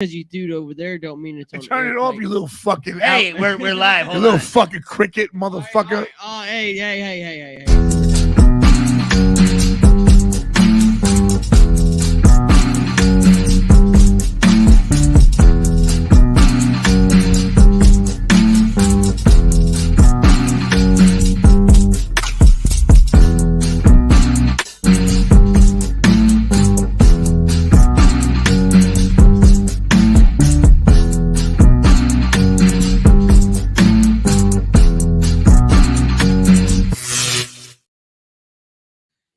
Because you threw it over there don't mean it's on. Turn it off, you little fucking. Hey, we're live. You Hold little on. fucking cricket, motherfucker. Oh, hey.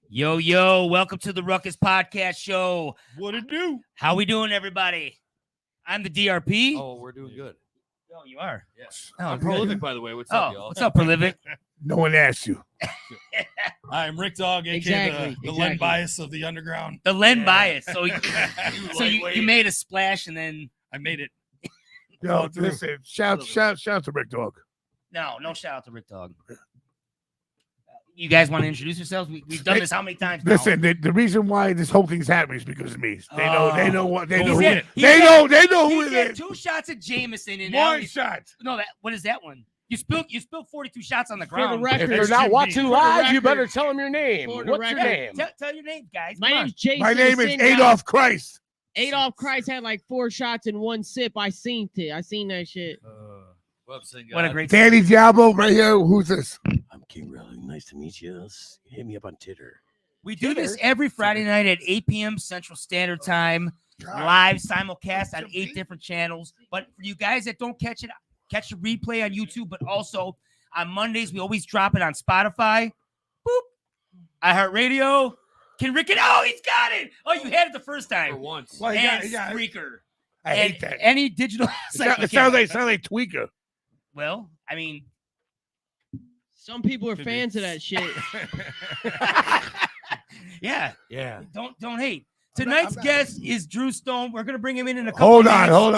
Yo, welcome to the Ruckus Podcast Show. What it do? How we doing, everybody? I'm the DRP. Oh, we're doing good. Oh, you are? Yes. Oh, I'm good. Prolific, by the way. What's up, y'all? What's up, Prolific? No one asked you. I'm Rick Dog, aka Exactly, the Len Bias of the underground. The Len Yeah. bias. So, you made a splash and then I made it. Yo, listen, shout to Rick Dog. no shout out to Rick Dog. You guys want to introduce yourselves? We've done this how many times now? Listen, the reason why this whole thing's happening is because of me. They know what they know. He's They had- know who He's it had is. 2 shots of Jameson and One shot. No, what is that one? You spilled 42 shots on the For ground. the record, If you're not watching the live, you record- better tell them your name. for the What's your record- name? Tell your name, guys. My Come on. name's Jason. My name is Sin Adolf Christ. Adolf Christ had like 4 shots in 1 sip. I seen it. I seen that shit. What a great Danny Diablo right here. Who's this? I'm King Rally. Nice to meet you. Hit me up on Titter. We do this every Friday night at 8 p.m. Central Standard Time, live simulcast on 8 different channels. But for you guys that don't catch it, catch the replay on YouTube. But also on Mondays, we always drop it on Spotify, boop, iHeartRadio. Can Rick it? Oh, he's got it. Oh, you had it the first time. For once. Well, And yeah, Spreaker. I hate that. Any digital. It sounds like Tweaker. Well, I mean, Some people are Could be. fans of that shit. yeah. Yeah. Don't hate. Tonight's guest is Drew Stone. We're gonna bring him in a couple. Hold minutes. on.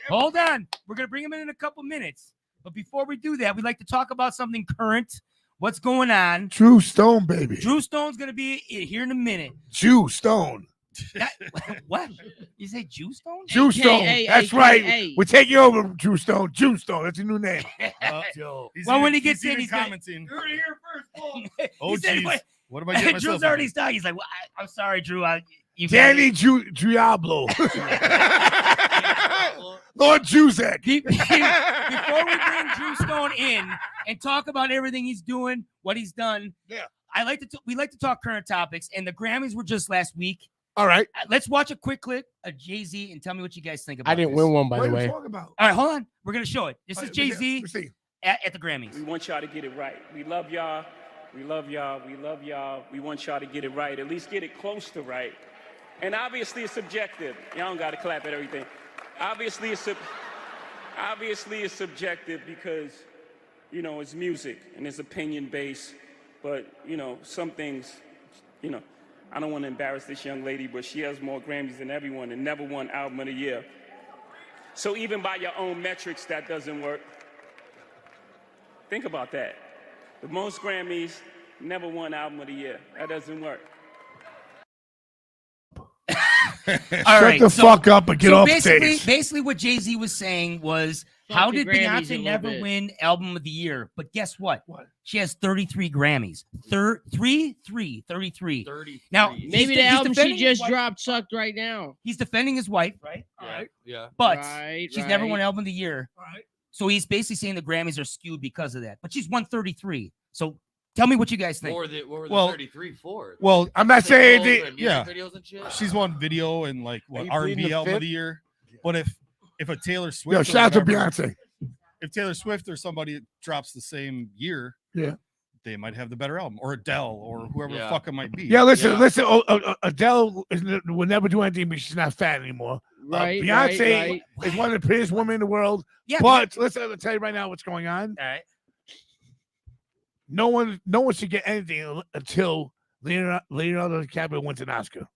Hold on. We're going to bring him in a couple minutes. But before we do that, we'd like to talk about something current. What's going on? Drew Stone, baby. Drew Stone's going to be here in a minute. Jew Stone. What? You say Jew Stone? Jew Stone. hey, That's hey, right. hey. We're taking over Drew Stone. Jew Stone. That's a new name. Well, when he gets in, he's gonna- commenting. You're here first, Paul. Oh, He said, jeez. wait, What am I getting myself Drew's already started. He's like, well, I'm sorry, Drew. You Danny Diablo. Lord Juzek. Before we bring Drew Stone in and talk about everything he's doing, what he's done, Yeah. we like to talk current topics, and the Grammys were just last week. All right. Let's watch a quick clip of Jay-Z and tell me what you guys think about I didn't this. win one, by What the are you way. talking about? All right, hold on. We're going to show it. This is Jay-Z Let's see. at the Grammys. We want y'all to get it right. We love y'all. We love y'all. We love y'all. We want y'all to get it right. At least get it close to right. And obviously it's subjective. Y'all don't got to clap at everything. Obviously it's subjective because, it's music and it's opinion based. But, some things, I don't want to embarrass this young lady, but she has more Grammys than everyone and never won Album of the Year. So even by your own metrics, that doesn't work. Think about that. The most Grammys, never won Album of the Year. That doesn't work. All right, Shut the fuck up and get off stage. Basically, what Jay-Z was saying was, Fuck how the did Grammys a Beyonce little never bit. win Album of the Year? But guess what? What? She has 33 Grammys. 33. 33. Now, Maybe the album she just dropped sucked right now. He's defending his wife, right? Yeah. But Right, she's never won right. Album of the Year. Right. So he's basically saying the Grammys are skewed because of that. But she's won 33. So tell me what you guys think. What were the Well- 33 for? Well, I'm not saying Videos that. and yeah. music videos and shit? she's won video and like Are you R&B pleading the album of fifth? the year. But if a Taylor Swift, Yo, or shout out to whatever- Beyonce. if Taylor Swift or somebody drops the same year, Yeah. they might have the better album, or Adele, or whoever the Yeah. fuck it might be. Yeah, listen. Yeah. Adele will never do anything because she's not fat anymore. Right, Beyonce right. is one of the prettiest women in the world. Yeah, But listen, I'll tell you right now what's going on. all right. No one should get anything until Leonardo DiCaprio wins an Oscar.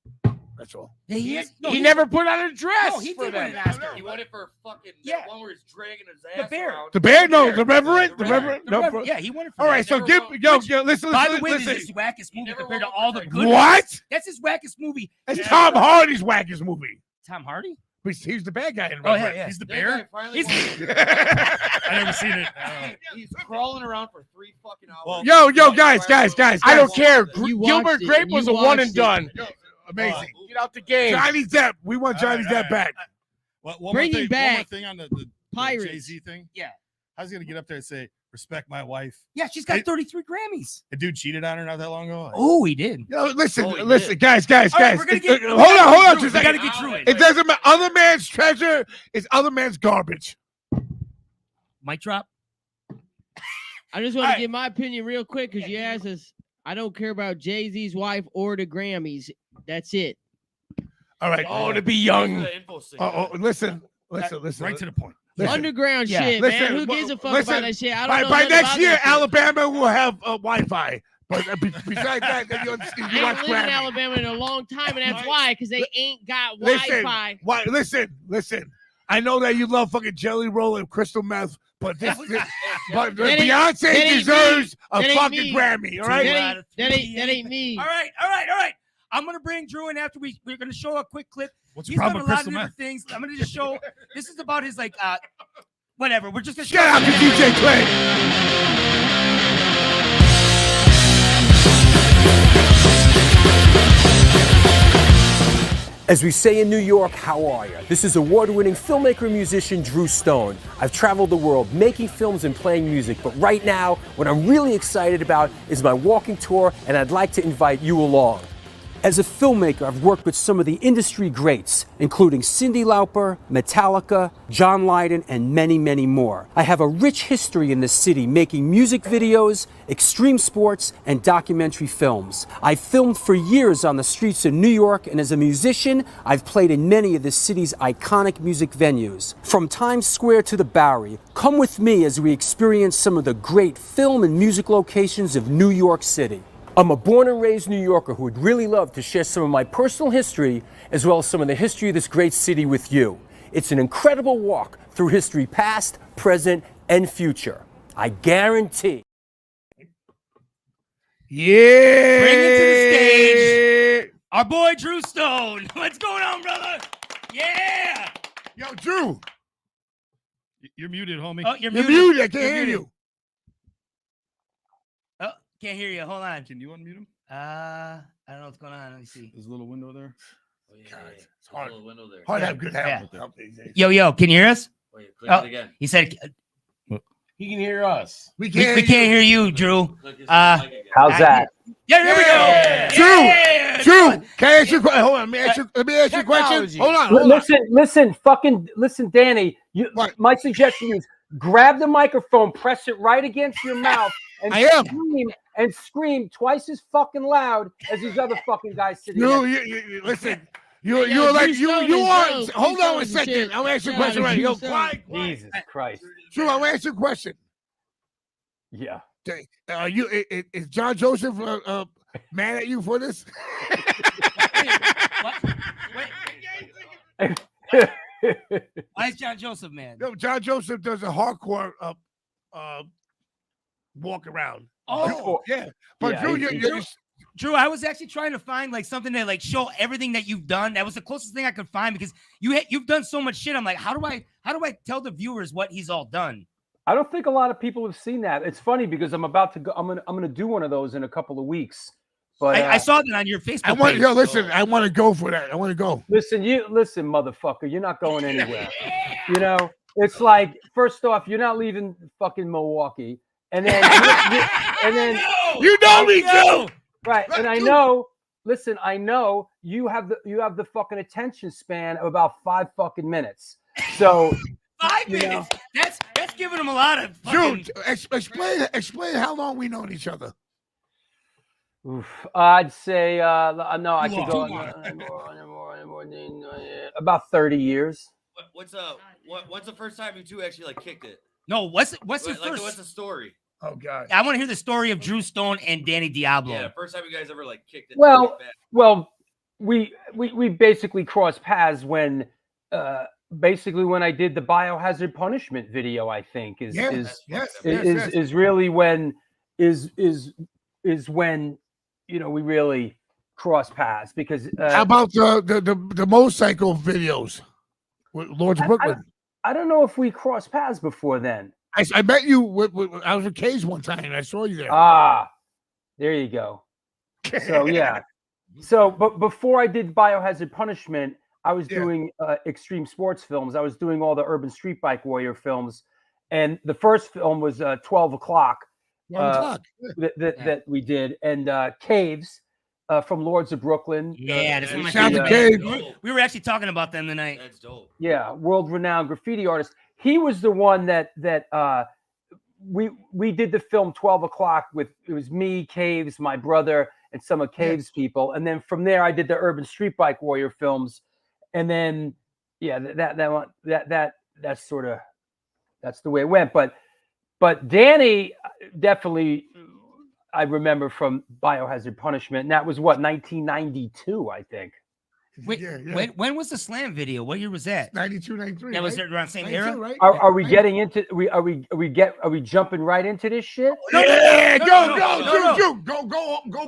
That's all. Yeah, he is. No, he never put on a dress. No, he for did win them. an Oscar. He won it for fucking Yeah. that one where he's dragging his The ass bear. around. The bear? No, the Reverend. The The Reverend. The No. Reverend- yeah, he won it for All that. right, so Never give won. listen. By the way, listen. this is his wackest movie never compared to won all the for good What? ones. That's his wackest movie. It's Tom Hardy's wackest movie. Tom Hardy? He's the bad guy in Oh, Reverend. yeah. He's the That bear. guy finally He's- won. I never seen it. He's crawling around for 3 fucking hours. Well, Yo, guys. I don't care. You Gilbert Grape was a one and done. Amazing. Get out the game. Johnny Depp. We want Johnny Depp back. One Bring him more back. thing on the Pirates. Jay-Z thing. Yeah. I was gonna get up there and say, respect my wife. Yeah, she's got Hey. 33 Grammys. A dude cheated on her not that long ago. Oh, he did. Yo, listen, Oh, he listen, did. guys. All right, we're gonna get- Hold on. We Just a gotta second. get Drew in. It doesn't matter. Other man's treasure is other man's garbage. Mic drop. I just want All to right. give my opinion real quick because you asked us. I don't care about Jay-Z's wife or the Grammys. That's it. All right. Oh, to be young. The info sync. Listen. Right to the point. Listen. Underground Yeah. shit, Listen, man. Who gives a fuck listen, about that shit? I don't By know. by nothing next about year, that shit. Alabama will have Wi-Fi. But besides that, then you understand. You I watch ain't lived in Grammy. Alabama in a long time, and that's why, because they ain't got Listen, Wi-Fi. listen. I know that you love fucking Jelly Roll and crystal meth, but but That ain't- Beyonce that ain't deserves a That ain't fucking me. Grammy. All right. That ain't me. All right. I'm gonna bring Drew in after we're gonna show a quick clip. What's the He's done problem a with lot of crystal different meth? things. I'm gonna just show. This is about his whatever. We're just gonna Shout out to DJ Clay. As we say in New York, how are you? This is award-winning filmmaker and musician Drew Stone. I've traveled the world making films and playing music, but right now, what I'm really excited about is my walking tour, and I'd like to invite you along. As a filmmaker, I've worked with some of the industry greats, including Cyndi Lauper, Metallica, John Lydon, and many, many more. I have a rich history in this city making music videos, extreme sports, and documentary films. I've filmed for years on the streets of New York, and as a musician, I've played in many of the city's iconic music venues. From Times Square to the Bowery, come with me as we experience some of the great film and music locations of New York City. I'm a born and raised New Yorker who would really love to share some of my personal history as well as some of the history of this great city with you. It's an incredible walk through history past, present, and future. I guarantee. Yeah. Bring it to the stage. Our boy Drew Stone. What's going on, brother? Yeah. Yo, Drew. You're muted, homie. Oh, you're You're muted. muted. I can't You're hear muted. you. Oh, can't hear you. Hold on. Can you unmute him? I don't know what's going on. Let me see. There's a little window there. Oh, yeah, God, yeah, yeah. it's There's hard. a little window there. Hard to have good Yeah. help these days. Yo, can you hear us? Oh, yeah, click Oh. it again. He said He can hear us. We we can't. can't hear you, Drew. Click his Uh, mic again. How's that? Yeah, there we Yeah. go. Drew, Yeah. Drew, can I ask you a question? Hold on. Let me ask you a question. Technology. Hold on. Listen, Danny. What? My suggestion is grab the microphone, press it right against your mouth, and I am. scream twice as fucking loud as these other fucking guys sitting You, next. you listen. You're Yo, like Drew Stone you is are. dope. Hold Drew on a Stone is second. shit. I'm gonna ask you a Shout out question to right. Drew Yo, Stone. quiet. Jesus Christ. Drew, I'm gonna ask you a question. Yeah. Is John Joseph mad at you for this? What? Why is John Joseph man? No, John Joseph does a hardcore walk around. Oh, Yeah, but Yeah, Drew, he's- Drew, I was actually trying to find something to show everything that you've done. That was the closest thing I could find because you've done so much shit. I'm like, how do I tell the viewers what he's all done? I don't think a lot of people have seen that. It's funny because I'm about to go. I'm gonna do one of those in a couple of weeks. But I saw that on your Facebook I want. page. Yo, listen. I want to go for that. I want to go. listen, motherfucker. You're not going anywhere. You know, it's like first off, you're not leaving fucking Milwaukee, and then You know me, Drew. right. And I know. Listen, I know you have the fucking attention span of about 5 fucking minutes. So 5 you know. minutes. That's giving him a lot of. Drew, Fucking... explain how long we known each other. oof, I'd say no, I could go about 30 years. What's the first time you two actually kicked it? No, what's your What's first? the story? Oh God. I want to hear the story of Drew Stone and Danny Diablo. Yeah, first time you guys ever kicked it. Well, bad. Well, we basically crossed paths when basically when I did the Biohazard punishment video. I think is really when is when we really cross paths because how about the motorcycle videos with Lords of Brooklyn? I don't know if we crossed paths before then. I met you I was with Cage one time and I saw you there. There you go. So yeah. So but before I did Biohazard punishment, I was doing extreme sports films. I was doing all the Urban Street Bike Warrior films, and the first film was 12 o'clock. That we did, and Caves from Lords of Brooklyn. Yeah, that's one of my Sounds favorite good. bands. We were actually talking about them tonight. That's dope. Yeah, world-renowned graffiti artist. He was the one that we did the film 12 o'clock with. It was me, Caves, my brother, and some of Caves people, and then from there I did the Urban Street Bike Warrior films, and then that's sort of that's the way it went. But Danny definitely I remember from Biohazard punishment, and that was what 1992, I think. Wait, when was the Slam video? What year was that? 92, 93. That was around the same era. Right? Are we getting into? Are we jumping right into this shit? Go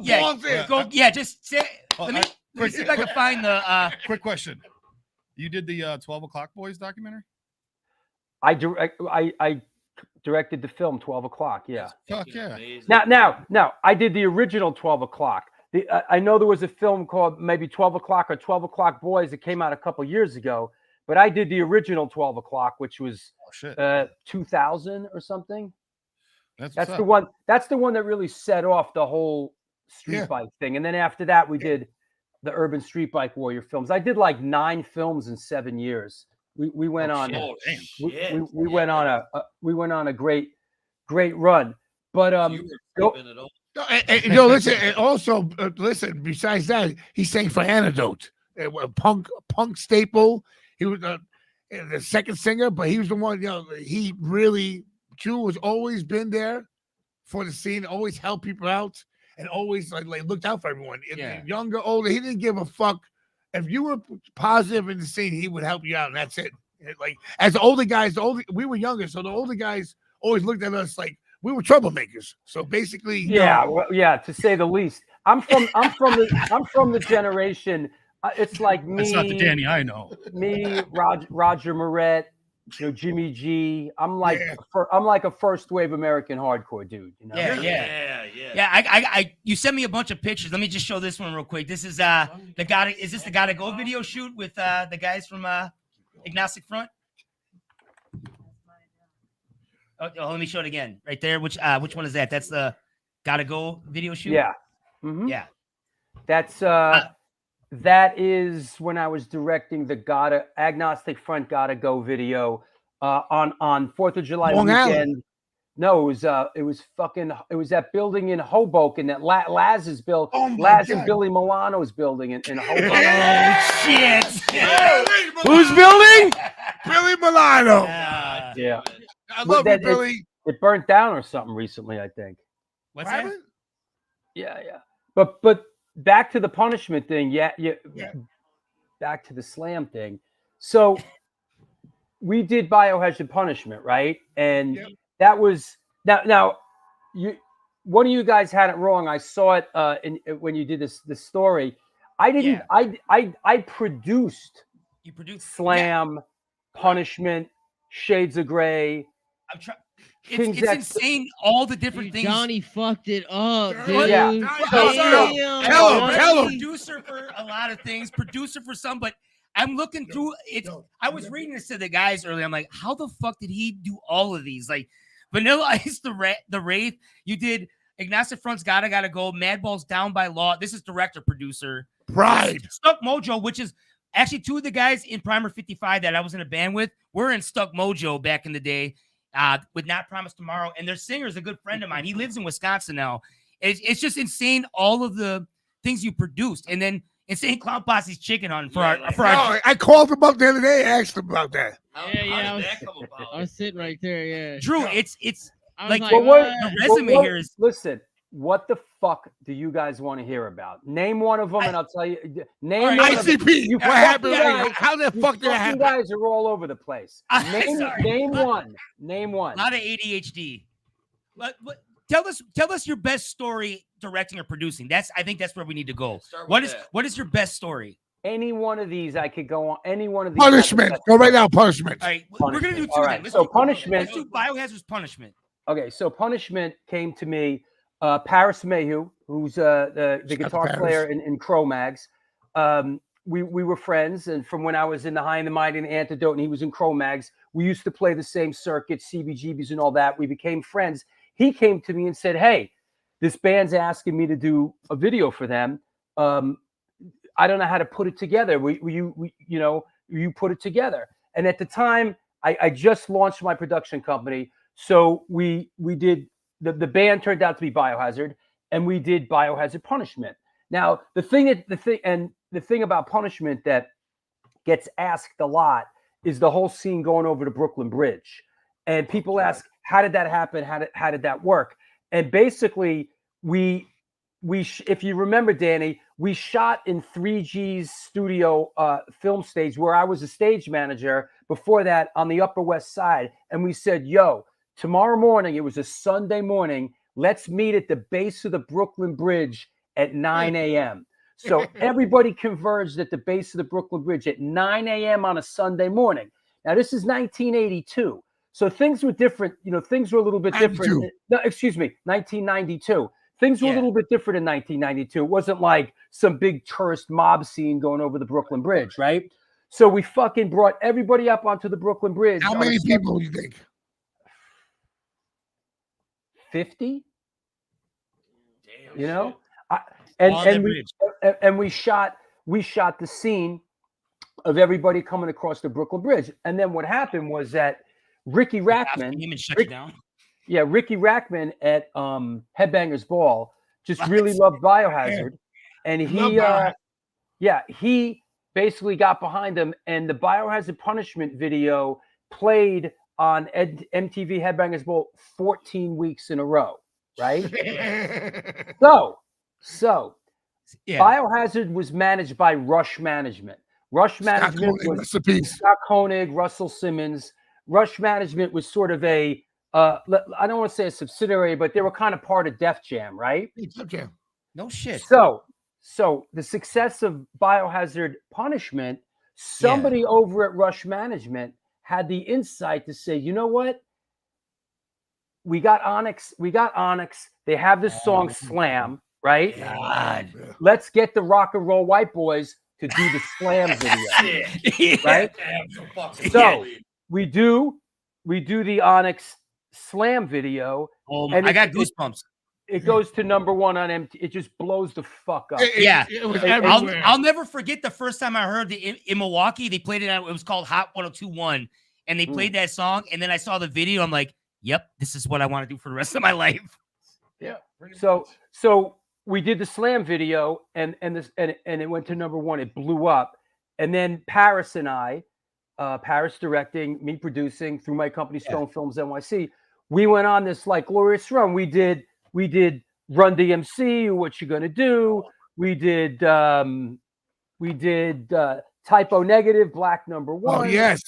Yeah, balls in. Just say. Let me see if I can find the. Quick question: you did the 12 O'Clock Boys documentary? I directed the film 12 o'clock. Yeah. Fuck yeah. Now, I did the original 12 o'clock. I know there was a film called maybe 12 o'clock or 12 o'clock Boys that came out a couple years ago, but I did the original 12 o'clock, which was 2000 or something. That's the one. That's the one that really set off the whole street bike thing. And then after that, we did the Urban Street Bike Warrior films. I did like 9 films in 7 years. We went on. We went on a great run. But listen. And also, listen. Besides that, he sang for Antidote, a punk staple. He was the second singer, but he was the one. He really, Drew has always been there for the scene, always helped people out, and always like looked out for everyone. Younger, older, he didn't give a fuck. If you were positive in the scene, he would help you out, and that's it. Like as the older guys, we were younger, so the older guys always looked at us like we were troublemakers. So basically, to say the least. I'm from the generation. It's like me. That's not the Danny I know. Me, Roger Moret, Jimmy G. I'm like a first wave American hardcore dude. Yeah. You sent me a bunch of pictures. Let me just show this one real quick. This is the Gotta Go video shoot with the guys from Agnostic Front. Oh, let me show it again. Right there. Which one is that? That's the Gotta Go video shoot. Yeah. Mm-hmm. Yeah. That's that is when I was directing the Agnostic Front Gotta Go video on 4th of July Long weekend. Island. No, it was that building in Hoboken that Laz is built. Oh Laz and Billy Milano's building in Hoboken. Oh shit! Who's building? Billy Milano. Yeah. I love it, Billy. It burnt down or something recently, I think. What's that? Yeah. But back to the punishment thing. Yeah. Back to the Slam thing. So we did Biohazard punishment, right? And that was now. One of you guys had it wrong. I saw it when you did this story. I didn't. I produced. You produced Slam, punishment, Shades of Gray. It's insane. All the different things. Johnny fucked it up, dude. Yeah. Tell him. Producer for a lot of things. Producer for some, but I'm looking through it. I was reading this to the guys earlier. I'm like, how the fuck did he do all of these? Like Vanilla Ice, the Wraith. You did Agnostic Front's Gotta Go. Madball's Down by Law. This is director, producer. Pride. Stuck Mojo, which is actually 2 of the guys in Primer 55 that I was in a band with. We're in Stuck Mojo back in the day. With Not Promise Tomorrow, and their singer is a good friend of mine. He lives in Wisconsin now. It's just insane all of the things you produced, and then Insane Clown Posse's Chicken Hunt for our. I called him up the other day, asked him about that. How did that come about? I was sitting right there. Yeah, Drew. It's I was like like, the resume here is. Listen, what the fuck do you guys want to hear about? Name one of them, and I'll tell you. Name All right, one of them. ICP. You What happened? guys, How the you fuck did that fucking happen? guys are all over the place. Name one. Name one. A lot of ADHD. But tell us your best story directing or producing. I think that's where we need to go. What is your best story? Any one of these, I could go on. Any one of these. Punishment. Go right now. Punishment. All right, we're gonna do two. All right, Then. so Punishment. Let's do Biohazard's Punishment. Okay, so Punishment came to me. Paris Mayhew, who's the guitar player in Cro-Mags. We were friends, and from when I was in the High and the Mighty and the Antidote, and he was in Cro-Mags, we used to play the same circuit, CBGBs and all that. We became friends. He came to me and said, "Hey, this band's asking me to do a video for them. I don't know how to put it together. You put it together." And at the time, I just launched my production company, so we did. The band turned out to be Biohazard, and we did Biohazard Punishment. Now, the thing about Punishment that gets asked a lot is the whole scene going over the Brooklyn Bridge, and people ask, "How did that happen? How did that work?" And basically, if you remember, Danny, we shot in 3G's studio film stage where I was a stage manager before that on the Upper West Side, and we said, "Yo, tomorrow morning," it was a Sunday morning, "let's meet at the base of the Brooklyn Bridge at 9 a.m. So everybody converged at the base of the Brooklyn Bridge at 9 a.m. on a Sunday morning. Now, this is 1982. So things were different. Things were a little bit different. No, excuse me, 1992. Things were a little bit different in 1992. It wasn't like some big tourist mob scene going over the Brooklyn Bridge, right? So we fucking brought everybody up onto the Brooklyn Bridge. How many people do you think? 50. Damn. And we shot the scene of everybody coming across the Brooklyn Bridge. And then what happened was that Ricky Rackman, Ricky Rackman at Headbangers Ball just really loved Biohazard, and he basically got behind him, and the Biohazard Punishment video played on MTV Headbangers Ball 14 weeks in a row, right? So Biohazard was managed by Rush Management. Rush Management was Scott Koenig, Russell Simmons. Rush Management was sort of a I don't want to say a subsidiary, but they were kind of part of Def Jam, right? Def Jam. No shit. So the success of Biohazard Punishment, somebody over at Rush Management had the insight to say, you know what? We got Onyx. They have this song Slam, right? God. Let's get the Rock and Roll White Boys to do the Slam video, right? So we do the Onyx Slam video. And I got goosebumps. It goes to #1 on MTV. It just blows the fuck up. I'll never forget the first time I heard in Milwaukee. They played it. It was called Hot 102.1, and they played that song. And then I saw the video. I'm like, "Yep, this is what I want to do for the rest of my life." Yeah. So we did the Slam video, and it went to #1. It blew up, and then Paris and I, Paris directing, me producing through my company Stone Films NYC. We went on this like glorious run. We did Run DMC, What You Gonna Do. We did Typo Negative, Black #1. Oh yes.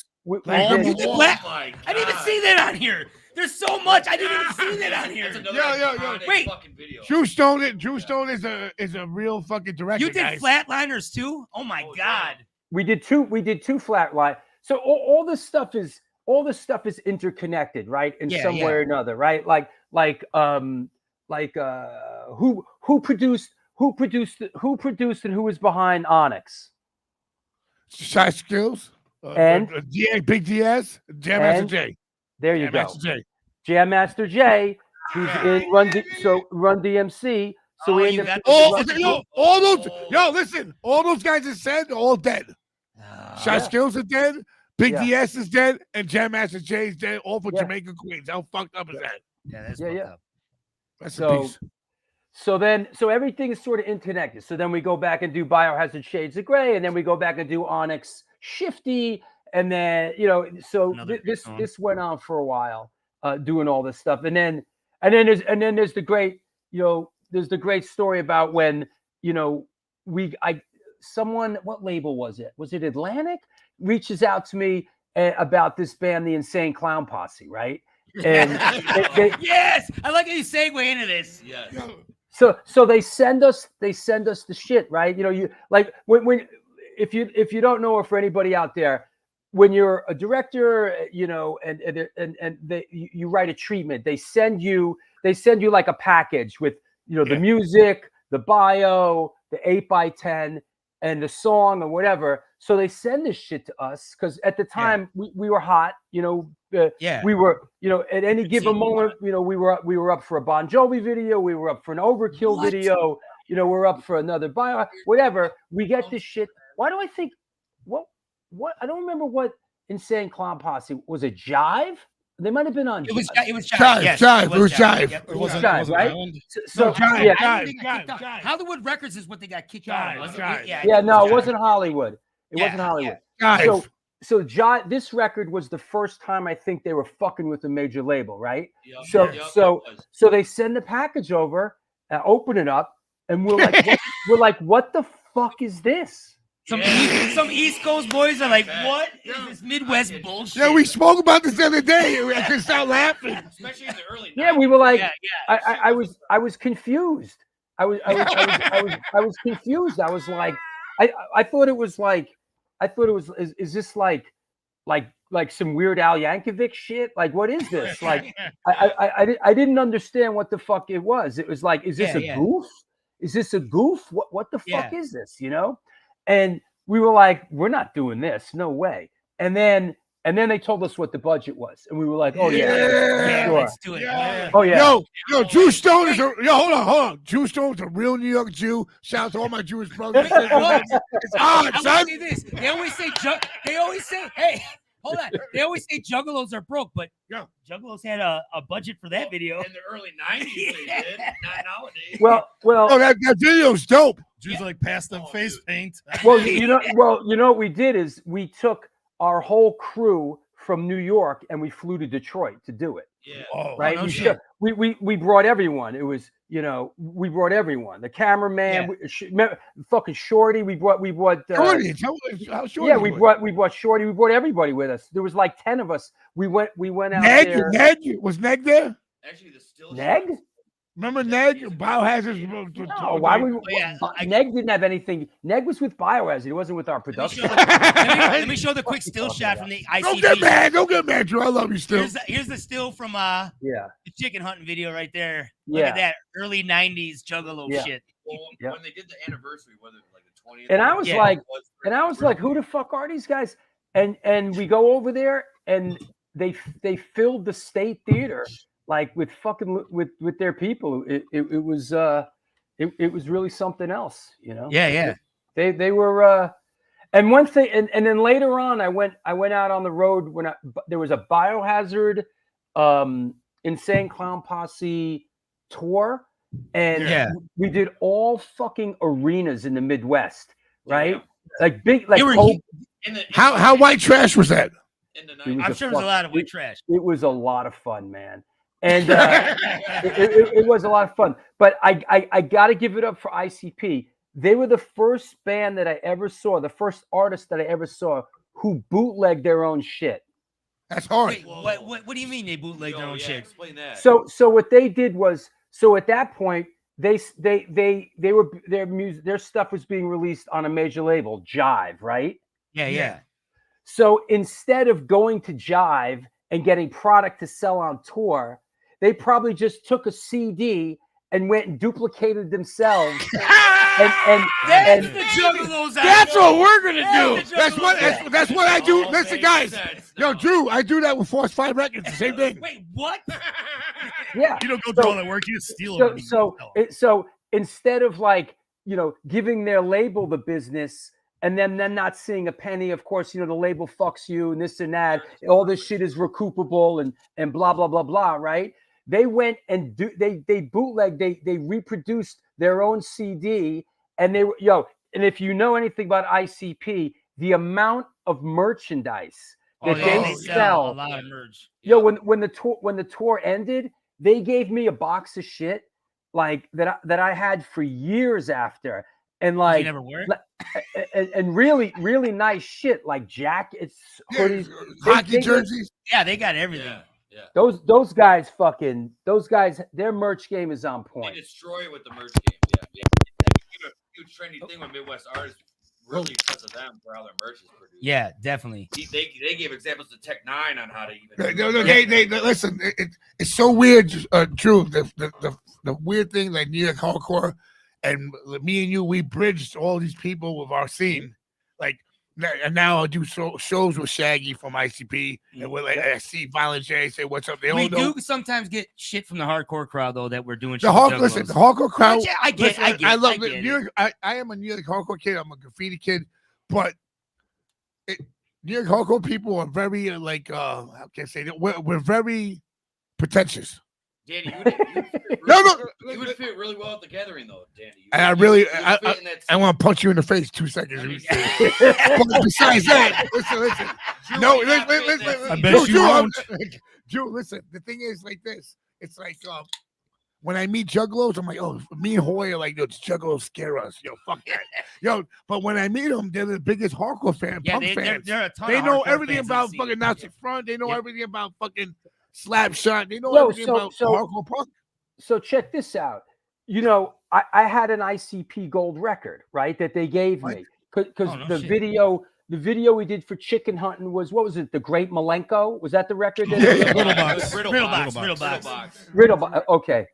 I didn't even see that on here. There's so much I didn't even see that on here. Yo. Wait. Drew Stone is a real fucking director. You did Flatliners too? Oh my God. We did two Flatline. So all this stuff is interconnected, right? In some way or another, right? Who produced and who was behind Onyx? Shy Skills and Big DS, Jam Master J. There you go. Jam Master J, who's in Run DMC. So we ended up all those. Yo, listen, all those guys are said, all dead. Shy Skills is dead. Big DS is dead, and Jam Master J is dead. All for Jamaica Queens. How fucked up is that? Yeah, that's fucked up. That's a piece. So everything is sort of interconnected. So then we go back and do Biohazard Shades of Grey, and then we go back and do Onyx Shifty, and then this went on for a while, doing all this stuff, and then there's the great there's the great story about when, what label was it? Was it Atlantic? Reaches out to me about this band, the Insane Clown Posse, right? And yes, I like how you segue into this. Yes. So they send us the shit, right? You like when if you don't know, or for anybody out there, when you're a director, and you write a treatment, they send you like a package with the music, the bio, the 8x10, and the song or whatever. So they send this shit to us because at the time we were hot, we were, at any given moment, we were up for a Bon Jovi video, we were up for an Overkill video, we're up for another bio, whatever. We get this shit. Why do I think what I don't remember what Insane Clown Posse was. It Jive? They might have been on. It was Jive. It was Jive. Yep. It wasn't right? Jive. Hollywood Records is what they got kicked out of. No, it wasn't Hollywood. It wasn't Hollywood. Jive. So Jive, this record was the first time I think they were fucking with a major label, right? Yep. So they send the package over, open it up, and we're like, what the fuck is this? Some East Coast boys are like, what is this Midwest bullshit? Yeah, we spoke about this the other day. I couldn't stop laughing. Especially in the early 90s. Yeah, we were like, I was confused. I was confused. I was like, I thought it was, is this like some Weird Al Yankovic shit? Like, what is this? Like, I didn't understand what the fuck it was. It was like, is this a goof? Is this a goof? What the fuck is this? And we were like, we're not doing this. No way. And then they told us what the budget was. And we were like, oh yeah, sure. Let's do it. Yeah. Oh yeah. Yo, Drew Stone is hold on. Drew Stone's a real New York Jew. Shout out to all my Jewish brothers. It's odd, son. Say this. They always say, hey, hold on. They always say juggalos are broke, but juggalos had a budget for that video. In the early 90s, they did. Not nowadays. Well, oh, that video's dope. Jews like past them face paint. Well, what we did is we took our whole crew from New York and we flew to Detroit to do it. Yeah. Oh, right. No shit. We brought everyone. It was, we brought everyone. The cameraman, fucking Shorty. We brought Shorty. How Shorty? Yeah, we brought Shorty. We brought everybody with us. There was like 10 of us. We went out there. Neg? Was Neg there? Actually, the still Neg? Remember Neg? Biohazard. No, why Neg didn't have anything. Neg was with Biohazard. He wasn't with our production. Let me show the quick still shot from the ICP. Don't get mad, Drew. I love you still. Here's the still from the chicken hunting video right there. Look Yeah. at that early 90s juggalo shit. Well, when they did the anniversary, whether like the 20th. And I was like, who the fuck are these guys? And we go over there and they filled the State Theater like with fucking with their people. It was really something else, Yeah. They were and one thing and then later on I went out on the road when there was a Biohazard Insane Clown Posse tour, and we did all fucking arenas in the Midwest, right? Like big, like how white trash was that? In the 90s. I'm sure there's a lot of white trash. It was a lot of fun, man. And it was a lot of fun. But I got to give it up for ICP. They were the first band that I ever saw, the first artist that I ever saw who bootlegged their own shit. That's hard. Wait, what do you mean they bootlegged their own shit? Explain that. So what they did was, at that point, they were their stuff was being released on a major label, Jive, right? Yeah. So instead of going to Jive and getting product to sell on tour, they probably just took a CD and went and duplicated themselves. and the juggalos. That's what we're gonna do. That's what I do. Listen, guys. Yo, Drew, I do that with Force 5 Records. The same thing. Wait, what? Yeah. You don't go do all that work. You just steal them. So instead of giving their label the business and then not seeing a penny, of course, the label fucks you and this and that. All this shit is recoupable and blah blah blah blah. Right? They went and they bootlegged. They reproduced their own CD, and they were And if you know anything about ICP, the amount of merchandise that they sell, a lot of merch. When the tour ended, they gave me a box of shit, like that I had for years after, and You like never wear it? and really nice shit like jackets, hoodies, hockey they get- jerseys. Yeah, they got everything. Yeah. those guys, their merch game is on They point. destroy it with the merch game. Yeah. It's a huge trendy thing with Midwest artists, really because of them for how their merch is produced. Yeah, definitely. They gave examples to Tech Nine on how to even. They listen. It's so weird, Drew. The weird thing, like New York Hardcore, and me and you, we bridged all these people with our scene. Like, and now I do shows with Shaggy from ICP, and I see Violent J say, "What's up?" They all We know. do sometimes get shit from the hardcore crowd though that we're doing. The hardcore crowd. Yeah, I get it. I love I get New York. I am a New York hardcore kid. I'm a graffiti kid, but New York hardcore people are very how can I say that? We're very pretentious. Danny, you would fit really well at the gathering, though, Danny. And I want to punch you in the face 2 seconds. But besides that, listen. No, listen. I bet you won't. Drew, listen. The thing is like this. It's like when I meet juggalos, I'm like, oh, me and Hoy are like, yo, juggalos scare us. Yo, fuck that. Yo, but when I meet them, they're the biggest hardcore fans, punk fans. They're a ton They of know hardcore everything fans about in the fucking scene. Nazi Front. They know Yep. everything about fucking Slapshot. They know Yo, everything so- about so- hardcore punk. So check this out. You know, I had an ICP gold record, right? That they gave me because Oh, no the shit. video we did for chicken hunting was, what was it? The Great Malenko? Was that the record? That Little box. Riddle. Okay.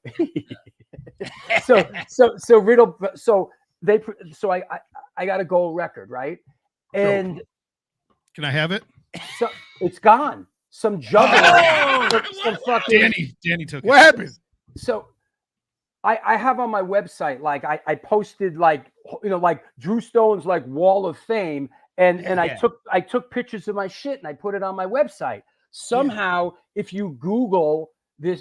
So I got a gold record, right? And Can I have it? so it's gone. Some juggler, some fucking Danny took What it. happened? So I have on my website, like I posted like, you know, like Drew Stone's like wall of fame. And I took pictures of my shit and I put it on my website. Somehow, if you Google, you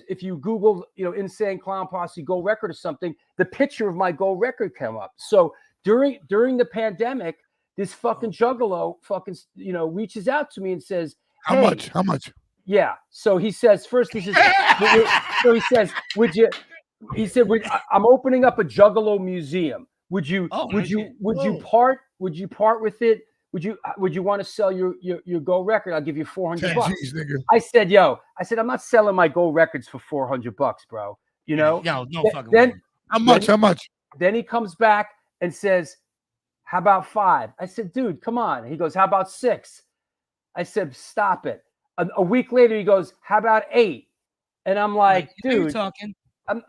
know, Insane Clown Posse gold record or something, the picture of my gold record came up. So during the pandemic, this fucking juggalo you know, reaches out to me and says, How "Hey," much? How much? Yeah. So he says, first he says, so he says, I'm opening up a Juggalo museum. Would you part with it? Would you want to sell your gold record? I'll give you $400. Jeez, nigga. I said, I'm not selling my gold records for $400, bro. You know? No fucking Then, way. How much? How much? Then he comes back and says, how about 5? I said, dude, come on. He goes, how about 6? I said, stop it. A week later, he goes, how about 8? And I'm like, dude, talking. I'm,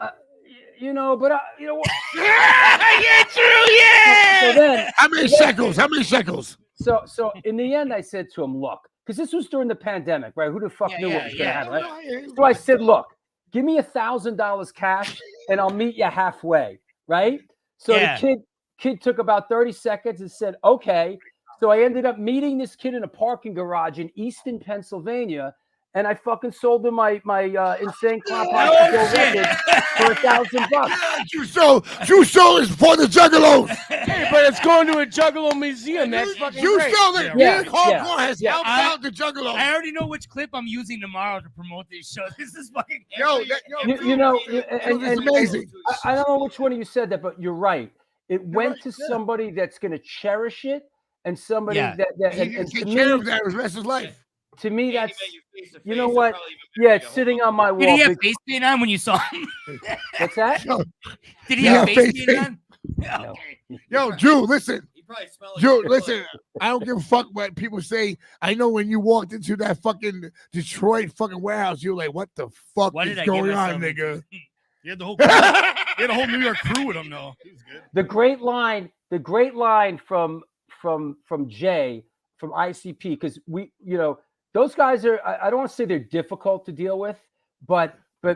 you know, but you know what? Yeah, true, yeah. So then, How many shekels? How many shekels? so in the end, I said to him, look, because this was during the pandemic, right? Who the fuck knew what was going to happen, right? So I said, look, give me $1,000 cash and I'll meet you halfway, right? So the kid took about 30 seconds and said, okay. So I ended up meeting this kid in a parking garage in Easton, Pennsylvania, and I fucking sold him my Insane Clown Posse gold record for $1,000. Drew Soul is for the juggalos. Hey, but it's going to a Juggalo museum. That's fucking Drew great. Soul, Yeah. hardcore has Yeah. helped out the juggalos. I already know which clip I'm using tomorrow to promote this show. This is fucking You know, and it's amazing. I don't know which one of you said that, but you're right. It went to somebody that's going to cherish it, and somebody that He can and take care of that for the rest of his life. to me, that's, you know what? Yeah, it's sitting on my wall. Did he have face paint on when you saw him? What's that? Did he Yeah, have face face paint on? Okay. Yo, Drew, listen. He probably smelled like Drew, shit. listen. I don't give a fuck what people say. I know when you walked into that fucking Detroit fucking warehouse, you're like, what the fuck What is did I get going myself on, nigga? into? He had the whole crew. He had a whole New York crew with him, though. He was good. The great line from Jay from ICP, because we, you know, those guys are, I don't want to say they're difficult to deal with, but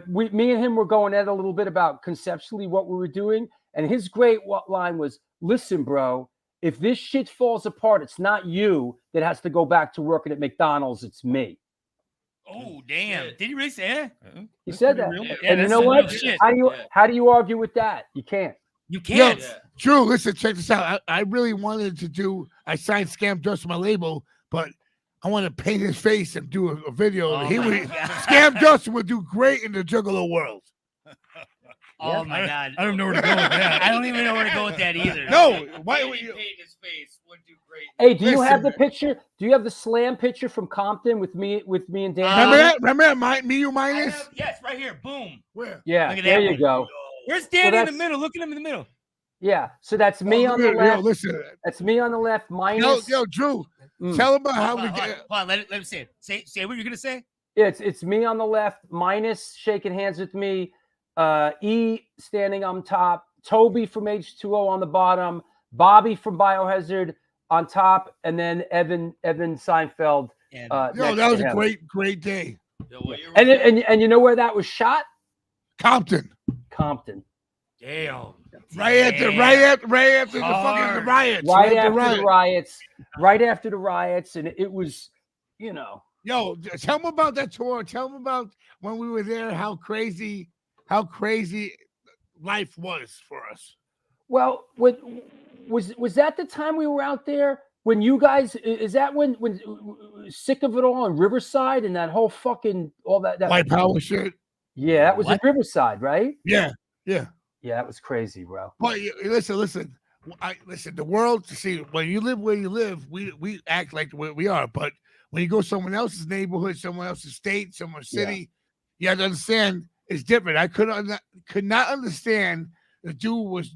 me and him were going at a little bit about conceptually what we were doing, and his great line was, listen, bro, if this shit falls apart, it's not you that has to go back to working at McDonald's, it's me. Oh, damn. Did he really say that? He said that. Real. Yeah, And you that's know some what? real shit. How do you argue with that? You can't. You can't. Yo, Drew, listen, check this out. I really wanted to do, I signed Scam Dust to my label, but I want to paint his face and do a video. Oh He my would, God. Scam Dust would do great in the Juggalo world. Oh my God. I don't know where to go with that. I don't even know where to go with that either. No, why would Painting you? his face would do great. Hey, do you Listen, have the picture? Do you have the slam picture from Compton with me and Dan? Remember that? Remember that? Me, you I minus? have, yes, right here. Boom. Where? Yeah, Look at there that you one. go. Where's Danny in the that's- middle? Look at him in the middle. Yeah, so that's me on the Yo, left. listen. That's me on the left. Minus. Yo, Drew, Mm. tell him about how Hold we on, get. hold on, let him say it. Say what you're gonna say. Yeah, it's me on the left. Minus shaking hands with me. E standing on top. Toby from H2O on the bottom. Bobby from Biohazard on top, and then Evan Seinfeld. Yeah. Yo, next that was to a him. great day. Yo, what year was And, that? and you know where that was shot? Compton. Compton. Damn. Right after the fucking the Hard. riots. Right after after the riots. Right after the riots, and it was, you know. Yo, tell them about that tour. Tell them about when we were there. How crazy life was for us. Well, was that the time we were out there when you guys? Is that when Sick of It All in Riverside and that whole fucking all that? White power shit. Yeah, that was What? in Riverside, right? Yeah. Yeah, that was crazy, bro. But listen. Listen. The world. See, when you live where you live, we act like where we are. But when you go someone else's neighborhood, someone else's state, someone's city, you have to understand it's different. I could not understand the dude was.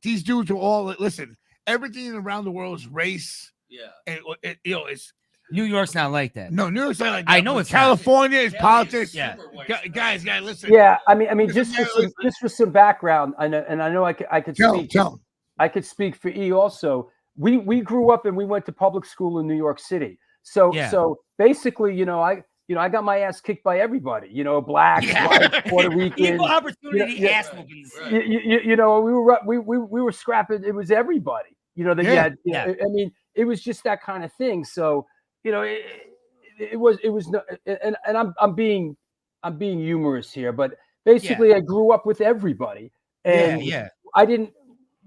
These dudes are all listen. Everything around the world is race, Yeah. and it's New York's not like that. no New York's not like that. I know but it's not. California is Cali is politics. Yeah. super white Guys, supremacy. listen. Yeah, I mean, Listen, just for some background, I know I could Tell speak. him. I could speak for E also. We grew up and we went to public school in New York City. So Yeah. so basically, I got my ass kicked by everybody. Blacks, whites, Puerto Ricans. Equal opportunity Yeah. ass whoopings. Right. We were scrapping. It was everybody. I mean, it was just that kind of thing. So it was no, and I'm being humorous here, but basically I grew up with everybody, and Yeah.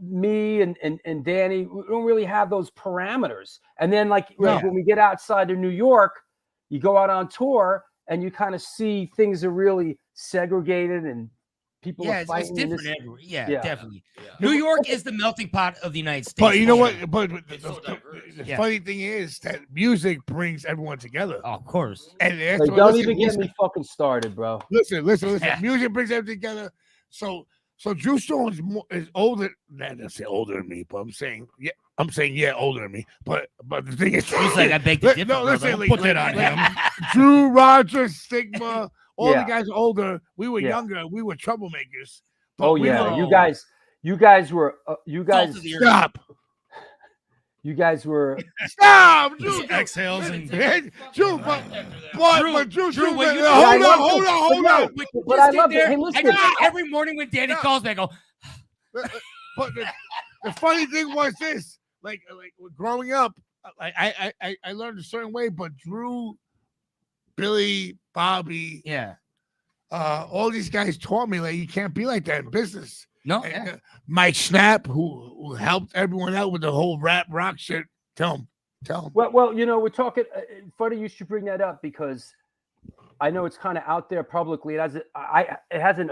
me and Danny, we don't really have those parameters. And then like No. when we get outside of New York, you go out on tour and you kind of see things are really segregated and people are It's fighting. and different this- everywhere. Yeah, Yeah. definitely. Yeah. New York is the melting pot of the United States. But you know for what? sure. But It's so diverse. the Yeah. funny thing is that music brings everyone together, Oh, of course. and that's Like, what- don't listen, even get listen, me fucking started, bro. Listen. Yeah. Music brings everything together. So Drew Stone is older. Not say older than me, but I'm saying older than me. But the thing is, It's like I beg to differ. no, listen, brother. like, Put that on him. Drew, Rogers, Stigma, all Yeah. the guys are older. We were Yeah. younger. We were troublemakers. But Oh we yeah, were- you guys were Salt of the earth. Stop. you guys were Stop, Drew. Exhales and Drew, but Drew, Drew, when you- hold I on, love hold it. on, hold But on. no, but I love it. Hey, I listen. do it every morning when Danny No. calls me. I go, But the funny thing was this: like growing up, I learned a certain way. But Drew, Billy, Bobby, yeah. all these guys taught me like you can't be like that in business. No, And, yeah. Mike Snap, who helped everyone out with the whole rap rock shit. Tell him. Well, we're talking. Funny you should bring that up because I know it's kind of out there publicly. It hasn't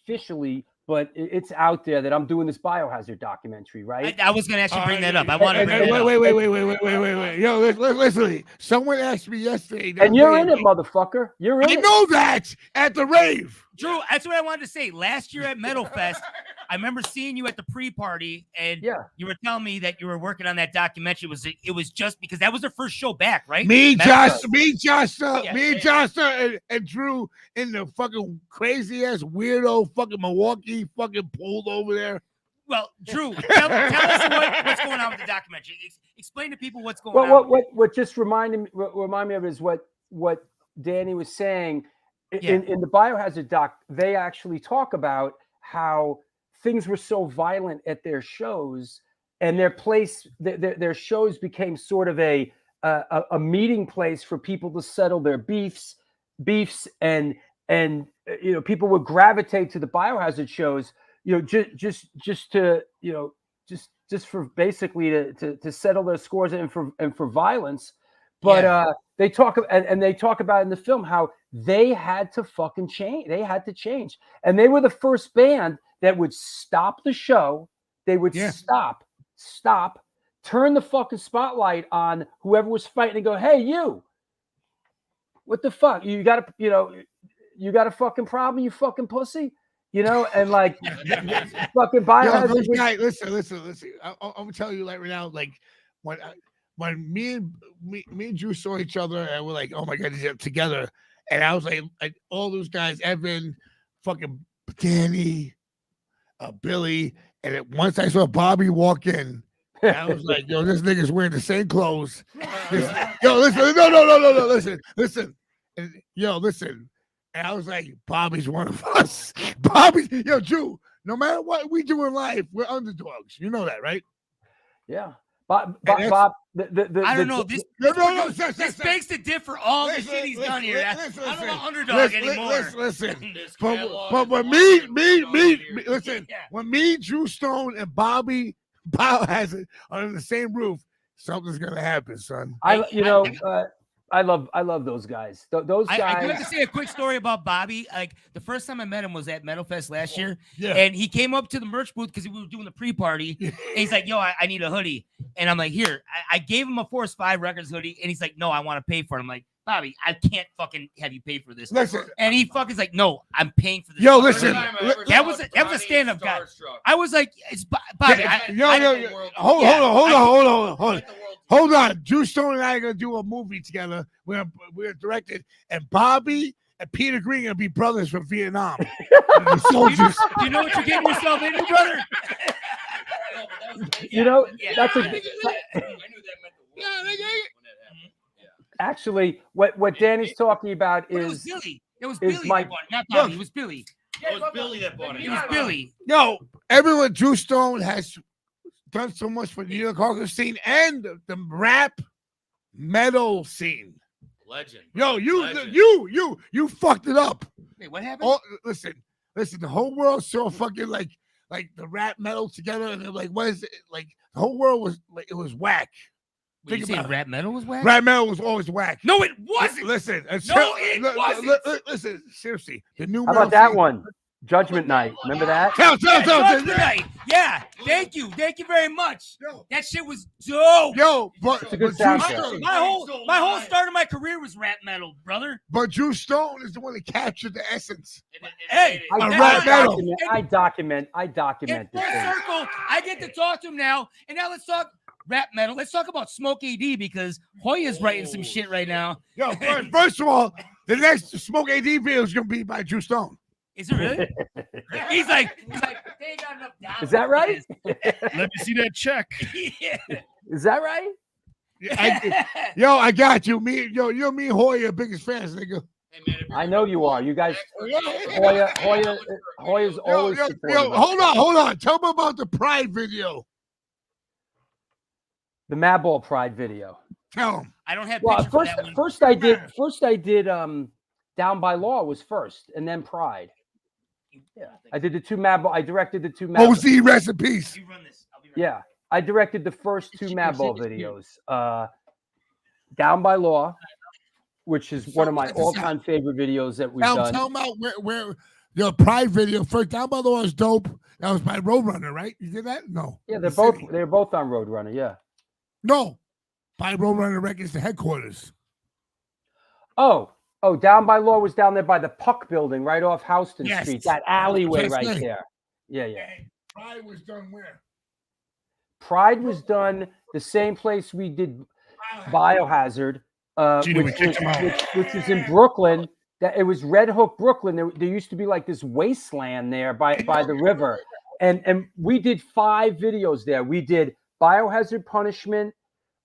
officially, but it's out there that I'm doing this Biohazard documentary, right? I was going to actually bring that up. I want to and- bring that up. Wait. Yo, listen. Someone asked me yesterday. And you're in it, motherfucker. You're in I it. know that at the rave. Drew, that's what I wanted to say. Last year at Metal Fest, I remember seeing you at the pre-party, and Yeah. you were telling me that you were working on that documentary. It was just because that was their first show back, right? Me, Metal Josh, Fest. and Drew in the fucking crazy ass weirdo fucking Milwaukee fucking pulled over there. Well, Drew, tell us what's going on with the documentary. Explain to people what's going Well, on. what just remind me of is what Danny was saying in the Biohazard doc. They actually talk about how things were so violent at their shows, and their shows became sort of a meeting place for people to settle their beefs, and people would gravitate to the Biohazard shows, just to just for basically to settle their scores and for violence. But they talk and they talk about in the film how they had to fucking change. They had to change, and they were the first band that would stop the show. They would stop, turn the fucking spotlight on whoever was fighting, and go, "Hey, you! What the fuck? You got a fucking problem, you fucking pussy." And like fucking Biohazard. Listen. I'm gonna tell you like right now, like when me and Drew saw each other and we're like, oh my god, they're together, and I was like all those guys, Evan, fucking Danny, Billy, and once I saw Bobby walk in, I was like, yo, this nigga's wearing the same clothes. Yo, listen, no, listen, and, yo, listen. And I was like, Bobby's one of us. Drew, no matter what we do in life, we're underdogs. You know that, right? Yeah. Bob, I don't know. This begs to differ all the shit he's done here. I don't know underdog anymore. Listen. But when me, Drew Stone, and Bobby Biohazard are in the same roof, something's gonna happen, son. I love those guys. Those guys. I do have to say a quick story about Bobby. Like the first time I met him was at Metal Fest last year, and he came up to the merch booth because we were doing the pre-party. And he's like, "Yo, I need a hoodie," and I'm like, "Here." I gave him a Force 5 Records hoodie, and he's like, "No, I want to pay for it." I'm like, "Bobby, I can't fucking have you pay for this." Listen, and he fucking like, "No, I'm paying for this." Yo, listen, that was a stand-up guy. I was like, "It's Bobby." Hold on. Drew Stone and I are gonna do a movie together. We're directed, and Bobby and Peter Green are gonna be brothers from Vietnam. Soldiers. You know what you're getting yourself into, brother? That's a. I knew that meant the world. Actually, what Danny's talking about is. It was Billy. It was Billy that bought it, not Bobby. It was Billy. It was Billy that bought it. It was Billy. Yo, everyone, Drew Stone has done so much for the New York hardcore scene and the rap metal scene. Legend. Yo, you fucked it up. Wait, what happened? Oh, listen. The whole world saw fucking like the rap metal together, and they're like, what is it? Like the whole world was like, it was whack. Wait, you saying rap metal was whack? Rap metal was always whack. No, it wasn't. Listen, wasn't. Seriously, the new. How about that one? Judgment Night. Remember that? Judgment Night. Yeah. Thank you very much. That shit was dope. Yo, but it's a good soundtrack. My whole start of my career was rap metal, brother. But Drew Stone is the one that captured the essence. Hey, I document. In full circle, I get to talk to him now, and now let's talk rap metal. Let's talk about Smoke AD because Hoya's writing some shit right now. Yo, first of all, the next Smoke AD video is gonna be by Drew Stone. Is it really? He's like, they ain't got enough dollars. Is that right? Let me see that check. Yeah. Is that right? I got you. You and me, Hoya, biggest fans, nigga. Hey, man, I know you are. You guys, Hoya's always supportive. Yo, hold on. Tell me about the Pride video. The Madball Pride video. Tell him. I don't have well, for that one. First I did Down by Law was first, and then Pride. Yeah, I did the two Madball. I directed the two Madball. OZ, rest in peace. You run this. I'll be right Yeah, I directed the first two Madball videos. Down by Law, which is one of my all-time favorite videos that we've done. Tell them out where your Pride video first. Down by Law is dope. That was by Roadrunner, right? You did that? No. Yeah, they're both on Roadrunner. Yeah. No, by Roadrunner Records, the headquarters. Oh, Down by Law was down there by the Puck building, right off Houston Street, that alleyway right there. Yeah. Pride was done where? Pride was done the same place we did Biohazard, which is in Brooklyn. That it was Red Hook, Brooklyn. There used to be like this wasteland there by the river, and we did 5 videos there. We did Biohazard Punishment.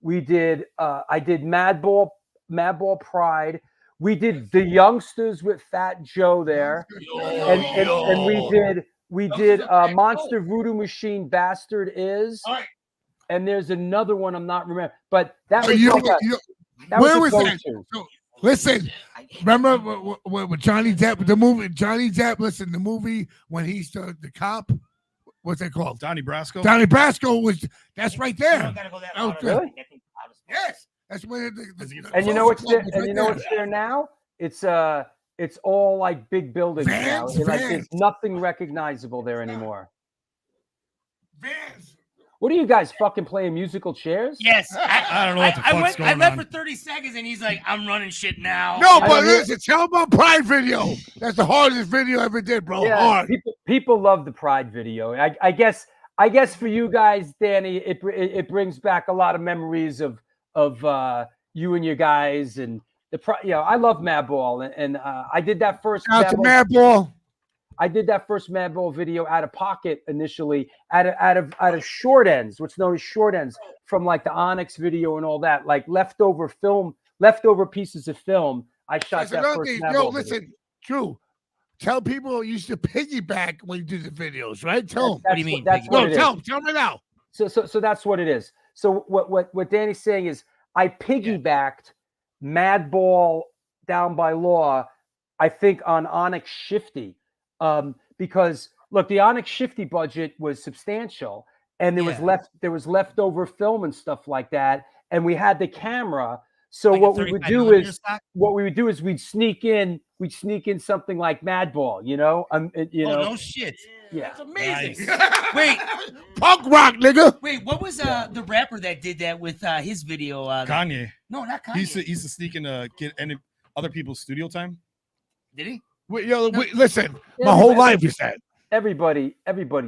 We did I did Madball Pride. We did The Youngsters with Fat Joe there, and we did Monster Voodoo Machine Bastard Is, and there's another one I'm not remembering, but that was where was that? So, listen, remember with Johnny Depp, the movie Johnny Depp? Listen, the movie when he's the cop. What's that called? Donnie Brasco. Donnie Brasco that's right there. You don't gotta go that Really? Yes. That's when. And you know what's there? And you know what's there now? It's all like big buildings now. Vans, Like vans. there's nothing recognizable there anymore. Vans. What are you guys fucking playing musical chairs? Yes. I don't know what the fuck's I going left on. for 30 seconds and he's like, I'm running shit now. No, I but don't hear- listen, tell him about Pride video. That's the hardest video I ever did, bro. Yeah, Hard. people love the Pride video. I guess for you guys, Danny, it brings back a lot of memories of you and your guys and I love Madball and I did that first. Shout out to Madball. I did that first Madball video out of pocket initially, out of short ends, what's known as short ends from like the Onyx video and all that, like leftover pieces of film. I shot That's that another first thing. Madball Yo, video. listen, Drew. Tell people you used to piggyback when you do the videos, right? Tell them. What do you mean, That's piggyback? what No, it is. tell them. Tell them right now. So that's what it is. So what Danny's saying is I piggybacked Madball Down by Law, I think on Onyx Shifty, because look, the Onyx Shifty budget was substantial, and there was leftover film and stuff like that, and we had the camera. So Like what we would do is we'd sneak in something like Madball, No shit. Yeah. That's amazing. Nice. Wait, Punk rock, nigga. what was the rapper that did that with his video? Kanye. No, not Kanye. He used to sneak in to get any other people's studio time. Did he? Listen, my whole life is that. Everybody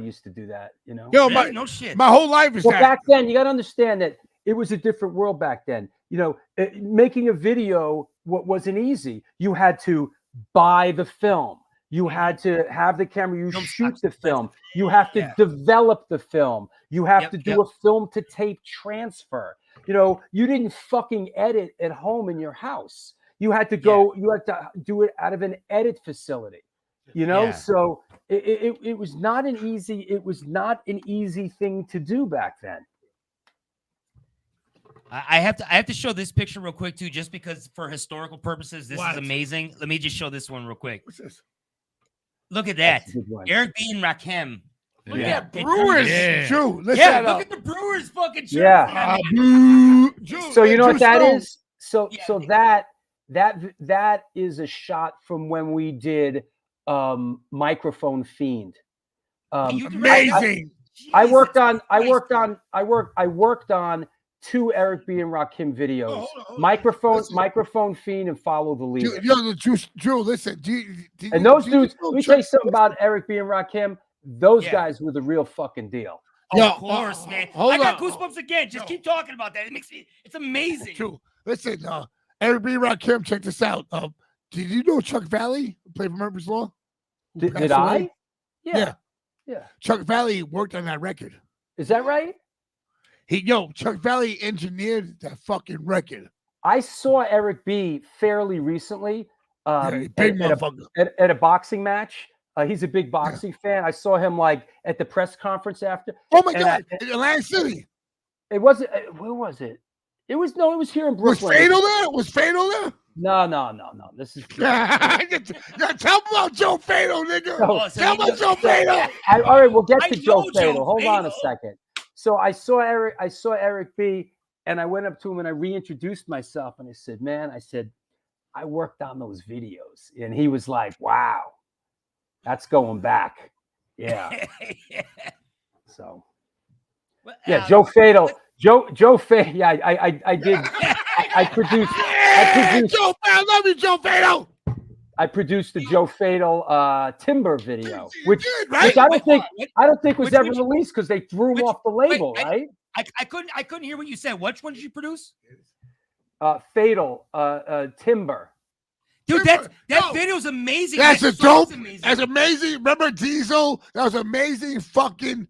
used to do that, Yo, Really? No shit. my whole life is Well, that. back then, you got to understand that it was a different world back then. Making a video wasn't easy. You had to buy the film. You had to have the camera. You Film shoot stocks the expensive. film. You have to develop the film. You have Yep, to do a film to tape transfer. You didn't fucking edit at home in your house. You had to go. You had to do it out of an edit facility. Yeah. So it was not an easy. It was not an easy thing to do back then. I have to show this picture real quick too, just because for historical purposes, this What? is amazing. Let me just show this one real quick. What's this? Look at that. That's a good one. Eric B and Rakim. Look Yeah. at that picture. Brewers. Yeah. Drew, listen. Yeah, look at the Brewers fucking shirt. Yeah. Drew, So you know Drew what that Stone. is? So Yeah. so that is a shot from when we did Microphone Fiend. You can- Amazing. I worked Jesus on I worked on 2 Eric B and Rakim videos. hold on. Microphone Fiend and Follow the Leader. Drew, listen. And those dudes, let me tell you something about Eric B and Rakim. Those Yeah. guys were the real fucking deal. Of course, man. hold I got on. goosebumps again. Just keep talking about that. It's amazing. Drew, listen. Eric B. Rakim, check this out. Did you know Chuck Valley played for Murphy's Law? Who Did passed I? away? Yeah. Chuck Valley worked on that record. Is that right? Chuck Valley engineered that fucking record. I saw Eric B fairly recently Big at motherfucker. at a boxing match. He's a big boxing fan. I saw him like at the press conference after. Oh my and God! In Atlantic City. It wasn't. Where was it? It was here in Was Brooklyn. Fatal there? Was Fatal there? No. This is. Tell me about Joe Fatal, nigga. No. Tell me about Joe Fatal. All right, we'll get I to Joe know Joe Fatal. Hold on a Fatal. second. So I saw Eric B, and I went up to him and I reintroduced myself, and I said, "Man," I said, "I worked on those videos," and he was like, "Wow, that's going back." Yeah. So Well, yeah, Joe Fatal. Joe Fatal. Yeah, I did. I produced. Joe Fatal. I love you, Joe Fatal. I produced the Joe Fatal Timber video, You which did, right? I don't think was Which- ever which- released because they threw him which- off the label, wait, right? I couldn't hear what you said. Which one did you produce? Fatal Timber. Dude, Timber. that No. video's amazing. That's That a dope. song's amazing. That's amazing. Remember Diesel? That was amazing fucking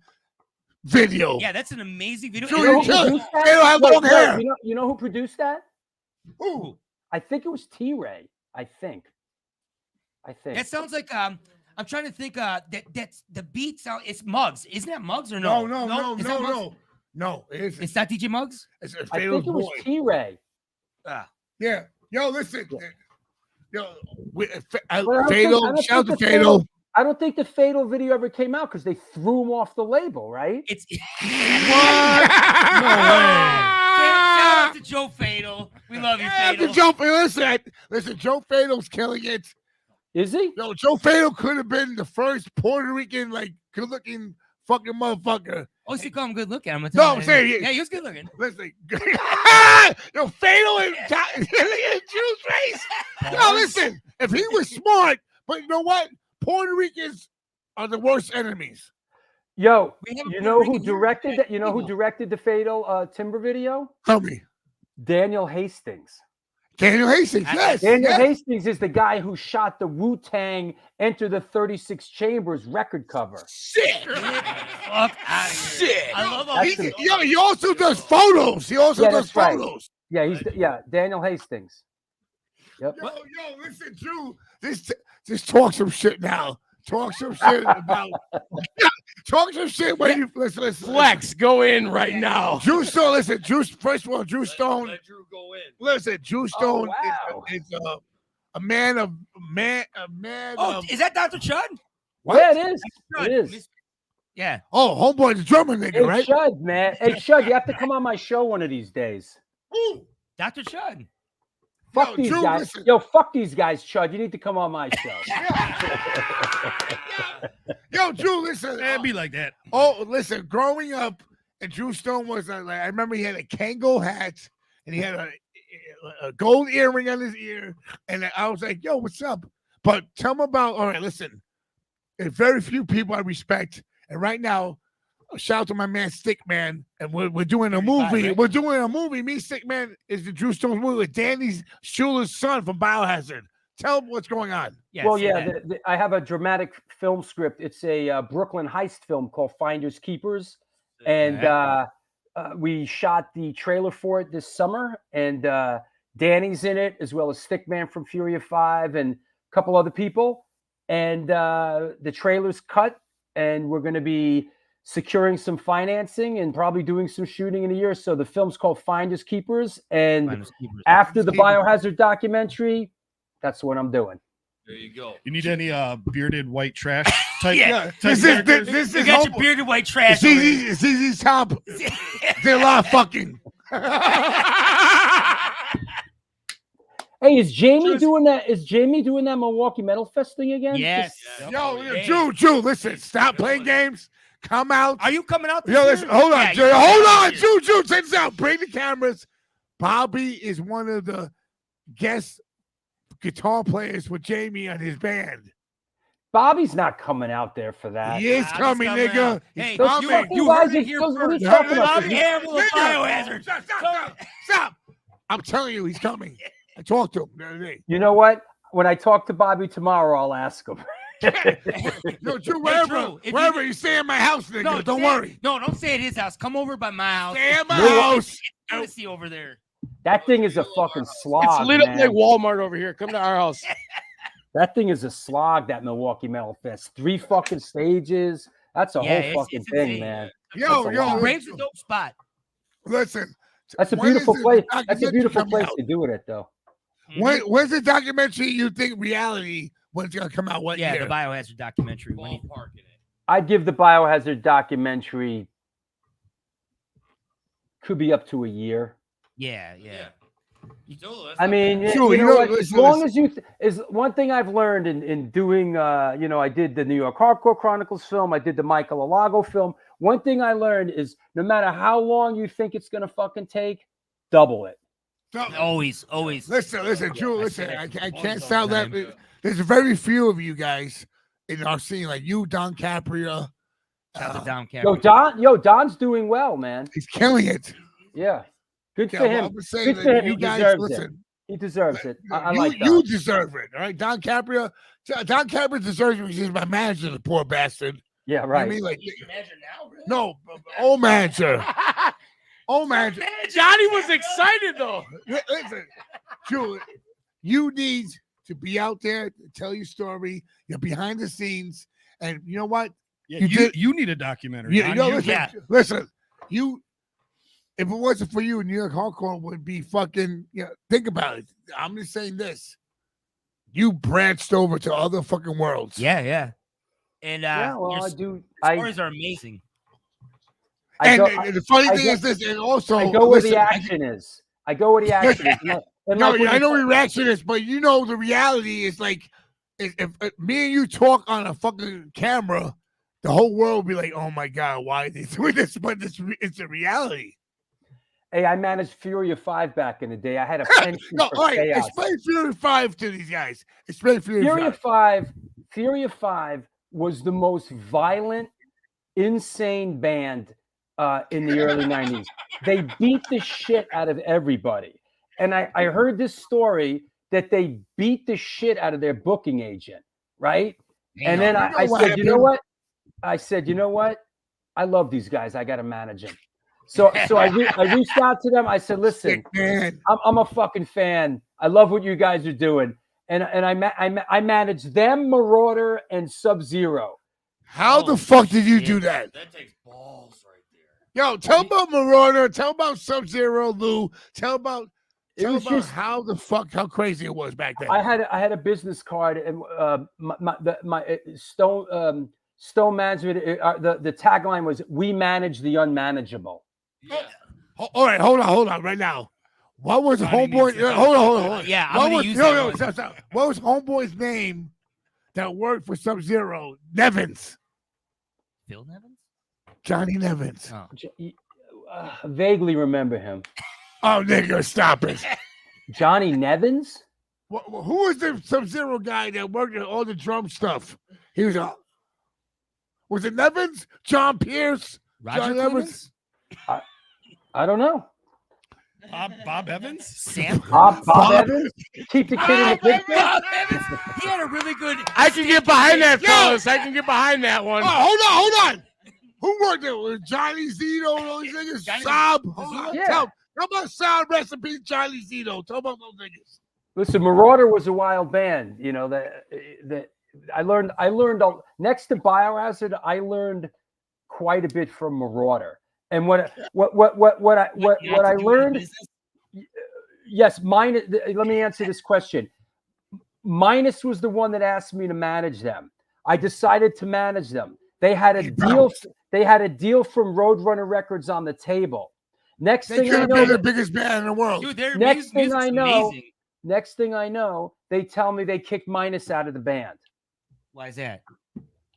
video. Yeah, that's an amazing video. Dude, You know you who just- produced that? Fatal had Wait, long hair. You know who produced that? Ooh. I think it was T-Ray. I think. That sounds like I'm trying to think. That's the beat sound. It's Muggs, isn't that Muggs or no? No. Is that Muggs? No, it isn't. It's not DJ Muggs. It's I Fatal's think it was boy. T-Ray. Yeah. Yo, listen. Yo, But I don't Fatal. think Shout out to the Fatal. I don't think the Fatal video ever came out because they threw him off the label, right? It's What? Shout out to Joe Fatal. We love you, Yeah, Fatal. Joe Fatal. Listen, Joe Fatal's killing it. Is he? Yo, Joe Fatal could have been the first Puerto Rican, like, good-looking fucking motherfucker. Oh, so you call him good looking? No, I'm saying, yeah, he was good looking. listen, yo, Fatal and Drew's face. No, listen, if he was smart, but you know what? Puerto Ricans are the worst enemies. Yo, We have a you Puerto know who Rican directed here. that? You know who directed the Fatal Timber video? Tell me. Daniel Hastings. Daniel Hastings, yes. Daniel yes. Hastings is the guy who shot the Wu-Tang Enter the 36 Chambers record cover. Shit. Fuck out of here. Shit. I love all these. He also does photos. He also Yeah, does that's right. photos. Yeah, Daniel Hastings. Yep. Yo, listen, Drew. Just talk some shit now. Talk some shit about. Talk some shit when you listen. Flex, go in right now. Drew Stone. Listen, first of all, Drew Stone. Let Drew go in. Listen, Drew Stone wow. is a man of. Oh, is that Dr. Chud? What? Yeah, it is. It is. Yeah. Oh, homeboy, the drummer nigga, Hey, right? Chud, man. Hey, Chud, you have to come on my show one of these days. Ooh. Dr. Chud. Fuck these Drew, guys. listen. Yo, fuck these guys, Chud. You need to come on my show. Yo, Drew, listen. It'd be like that. Oh, listen. Growing up, and Drew Stone was like, I remember he had a Kango hat and he had a gold earring on his ear, and I was like, "Yo, what's up?" But tell me about. All right, listen. There's very few people I respect, and right now, shout out to my man Stickman, and we're doing a movie. right? We're doing a movie. Me, Stickman, is the Drew Stone movie with Danny Schuler's son from Biohazard. Tell them what's going on. Yeah, Well, say yeah, that. I have a dramatic film script. It's a Brooklyn heist film called Finders Keepers, and we shot the trailer for it this summer. And Danny's in it, as well as Stickman from Fury of 5 and a couple other people. And the trailer's cut, and we're going to be securing some financing and probably doing some shooting in a year. So the film's called Finders Keepers, and Finders Keepers. after the Keepers. Biohazard documentary, that's what I'm doing. There you go. You need any bearded white trash type? Yeah. This You is got your bearded white trash. over here. It's easy top. They're a lot of fucking. Hey, is Jamie doing that? Is Jamie doing that Milwaukee Metal Fest thing again? Yes. Yo, Drew, listen, stop playing games. Come out. Are you coming out? Yo, listen, hold on, Yeah, Drew, you're hold on, coming Drew, check this out. Bring the cameras. Bobby is one of the guest guitar players with Jamie on his band. Bobby's not coming out there for that. He is Bobby's coming, coming nigga. out. He's Hey, coming. You heard guys it are here what are you first. talking about? Bobby Hamill of Biohazard. Stop. I'm telling you, he's coming. I talked to him the other day. You know what? When I talk to Bobby tomorrow, I'll ask him. No, Drew, Hey, Drew, if wherever you- you stay in my house, nigga. Don't stay- worry. No, don't stay at his house. Come over by my house. Stay at my No, house. I want to see over there. That thing is a fucking slog. It's lit up man. like Walmart over here. Come to our house. That thing is a slog. That Milwaukee Metal Fest. 3 fucking stages. That's a Yeah, whole fucking it's thing, insane. man. Yo, That's a lot. Braves a dope spot. Listen. That's a when is beautiful the place. That's a documentary beautiful coming place out? to do it at, though. When's the documentary you think reality when it's gonna come out? What Yeah, year? the Biohazard documentary. When he- Ballparking it. I'd give the Biohazard documentary could be up to a year. yeah. Still, that's I not mean, bad. Sure, you you know know, what? As listen, long listen. as you is one thing I've learned in doing, I did the New York Hardcore Chronicles film. I did the Michael Alago film. One thing I learned is no matter how long you think it's gonna fucking take, double it. Always. Listen, Drew. Listen, said I it can't all sound the that. There's very few of you guys in our scene, like you, Don Capria. Shout out to Dom Cameron. Don's doing well, man. He's killing it. Yeah, good Yeah, for well, him. I'm just saying Good that for him. you He guys deserves it. listen. He deserves it. I you, like you Don. deserve it, all right? Don Capria deserves it because he's my manager, the poor bastard. Yeah, You know what right. I mean, like, Imagine now, really? no, old manager, old manager. Johnny was excited though. Listen, Drew, you need to be out there, tell your story. You're behind the scenes, and you know what? Yeah, You did- you need a documentary. You on know, you. listen, Yeah. listen. If it wasn't for you, New York Hardcore would be fucking. Think about it. I'm just saying this. You branched over to other fucking worlds. Yeah. And Yeah, well, your I do. I stories are amazing. And go, the funny I thing go- is this, and also I go where listen, the action is. I go where the action is. And No, like when I you know talk- your reaction is, but you know the reality is like, if me and you talk on a fucking camera, the whole world will be like, "Oh my god, why are they doing this?" But it's a reality. Hey, I managed Furia 5 back in the day. I had a penchant No, for all right. chaos. Explain Fury 5 to these guys. Explain Fury Furia 5. 5. Furia 5 was the most violent, insane band in the early 90s. They beat the shit out of everybody. And I heard this story that they beat the shit out of their booking agent, right? And then I said, you know what? I said, you know what? I love these guys. I got to manage them. So I reached out to them. I said, listen, I'm a fucking fan. I love what you guys are doing. And I managed them, Marauder, and Sub-Zero. How the fuck did you do that? That takes balls right there. Yo, tell about Marauder. Tell about Sub-Zero, Lou. Tell about how the fuck, how crazy it was back then. I had a business card, and my Stone Management. The tagline was, "We manage the unmanageable." Yeah. All right, hold on, right now. What was Homeboy? Hold on. Yeah, I'm gonna use that one. Stop. What was Homeboy's name that worked for Sub-Zero? Nevins. Phil Nevins? Johnny Nevins. Oh. Vaguely remember him. Oh, nigga, stop it. Johnny Nevins? Who was the Sub-Zero guy that worked at all the drum stuff? He was was it Nevins? John Pierce? Roger John Clemens? I don't know. Bob Evans? Sam? Bob Evans? Keep the kid in the picture? Bob Evans? He had a really good... I can get behind that, fellas. I can get behind that one. Oh, hold on. Who worked there? Was Johnny Zito and all these niggas? Saab? Hold on. Yeah. Tell about Saab recipe, Johnny Zito. Tell about those niggas. Listen, Marauder was a wild band. You know that I learned next to Biohazard, I learned quite a bit from Marauder. And what I learned. Yes, mine. Let me answer this question. Minus was the one that asked me to manage them. I decided to manage them. They had a deal. They had a deal from Roadrunner Records on the table. Next thing I know, the biggest band in the world. Dude, their Next thing music's I know, amazing. next thing I know, they tell me they kicked Minus out of the band. Why is that?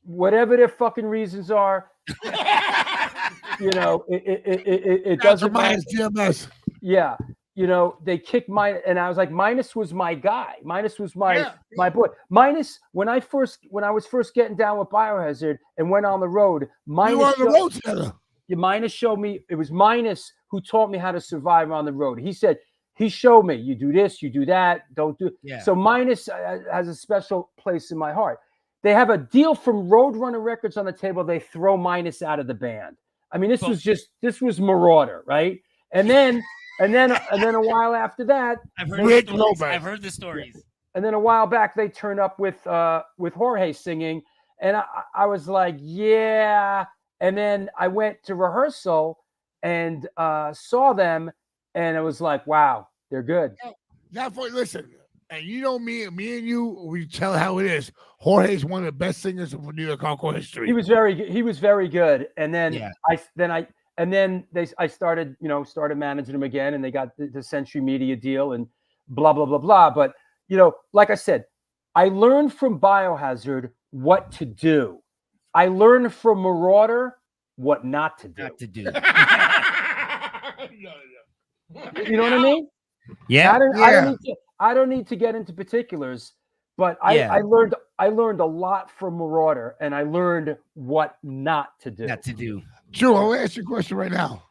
Whatever their fucking reasons are, you know, it doesn't matter. GMS. Yeah, you know, they kicked Minus, and I was like, Minus was my guy. Minus was my boy. Minus, when I was first getting down with Biohazard and went on the road, Minus We were on the road together. Minus showed me. It was Minus who taught me how to survive on the road. He said, he showed me, you do this, you do that, don't do. Yeah. So Minus has a special place in my heart. They have a deal from Roadrunner Records on the table. They throw Minus out of the band. I mean, this was Marauder, right? And then a while after that, I've heard the stories. And then a while back, they turned up with Jorge singing, and I was like, yeah. And then I went to rehearsal and saw them, and it was like, wow, they're good. Listen, and you know me and you, we tell how it is. Jorge's one of the best singers of New York hardcore history. He was very good. He was very good. And then I started managing them again, and they got the Century Media deal and blah blah blah blah. But you know, like I said, I learned from Biohazard what to do. I learned from Marauder what not to do. You know what I mean? Yeah. I don't need to get into particulars, but I learned a lot from Marauder, and I learned what not to do. Not to do. Drew, I'll ask you a question right now.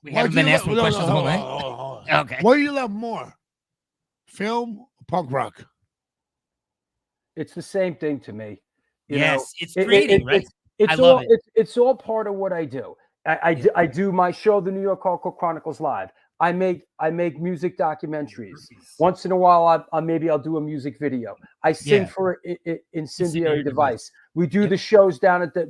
We haven't been asking questions all night. Okay. What do you love more? Film or punk rock? It's the same thing to me. You yes, know, it's creating, right? It's I love it. It's all part of what I do. I do my show, the New York Hardcore Chronicles Live. I make music documentaries. Once in a while, I'll do a music video. I sing for Incendiary Device. We do the shows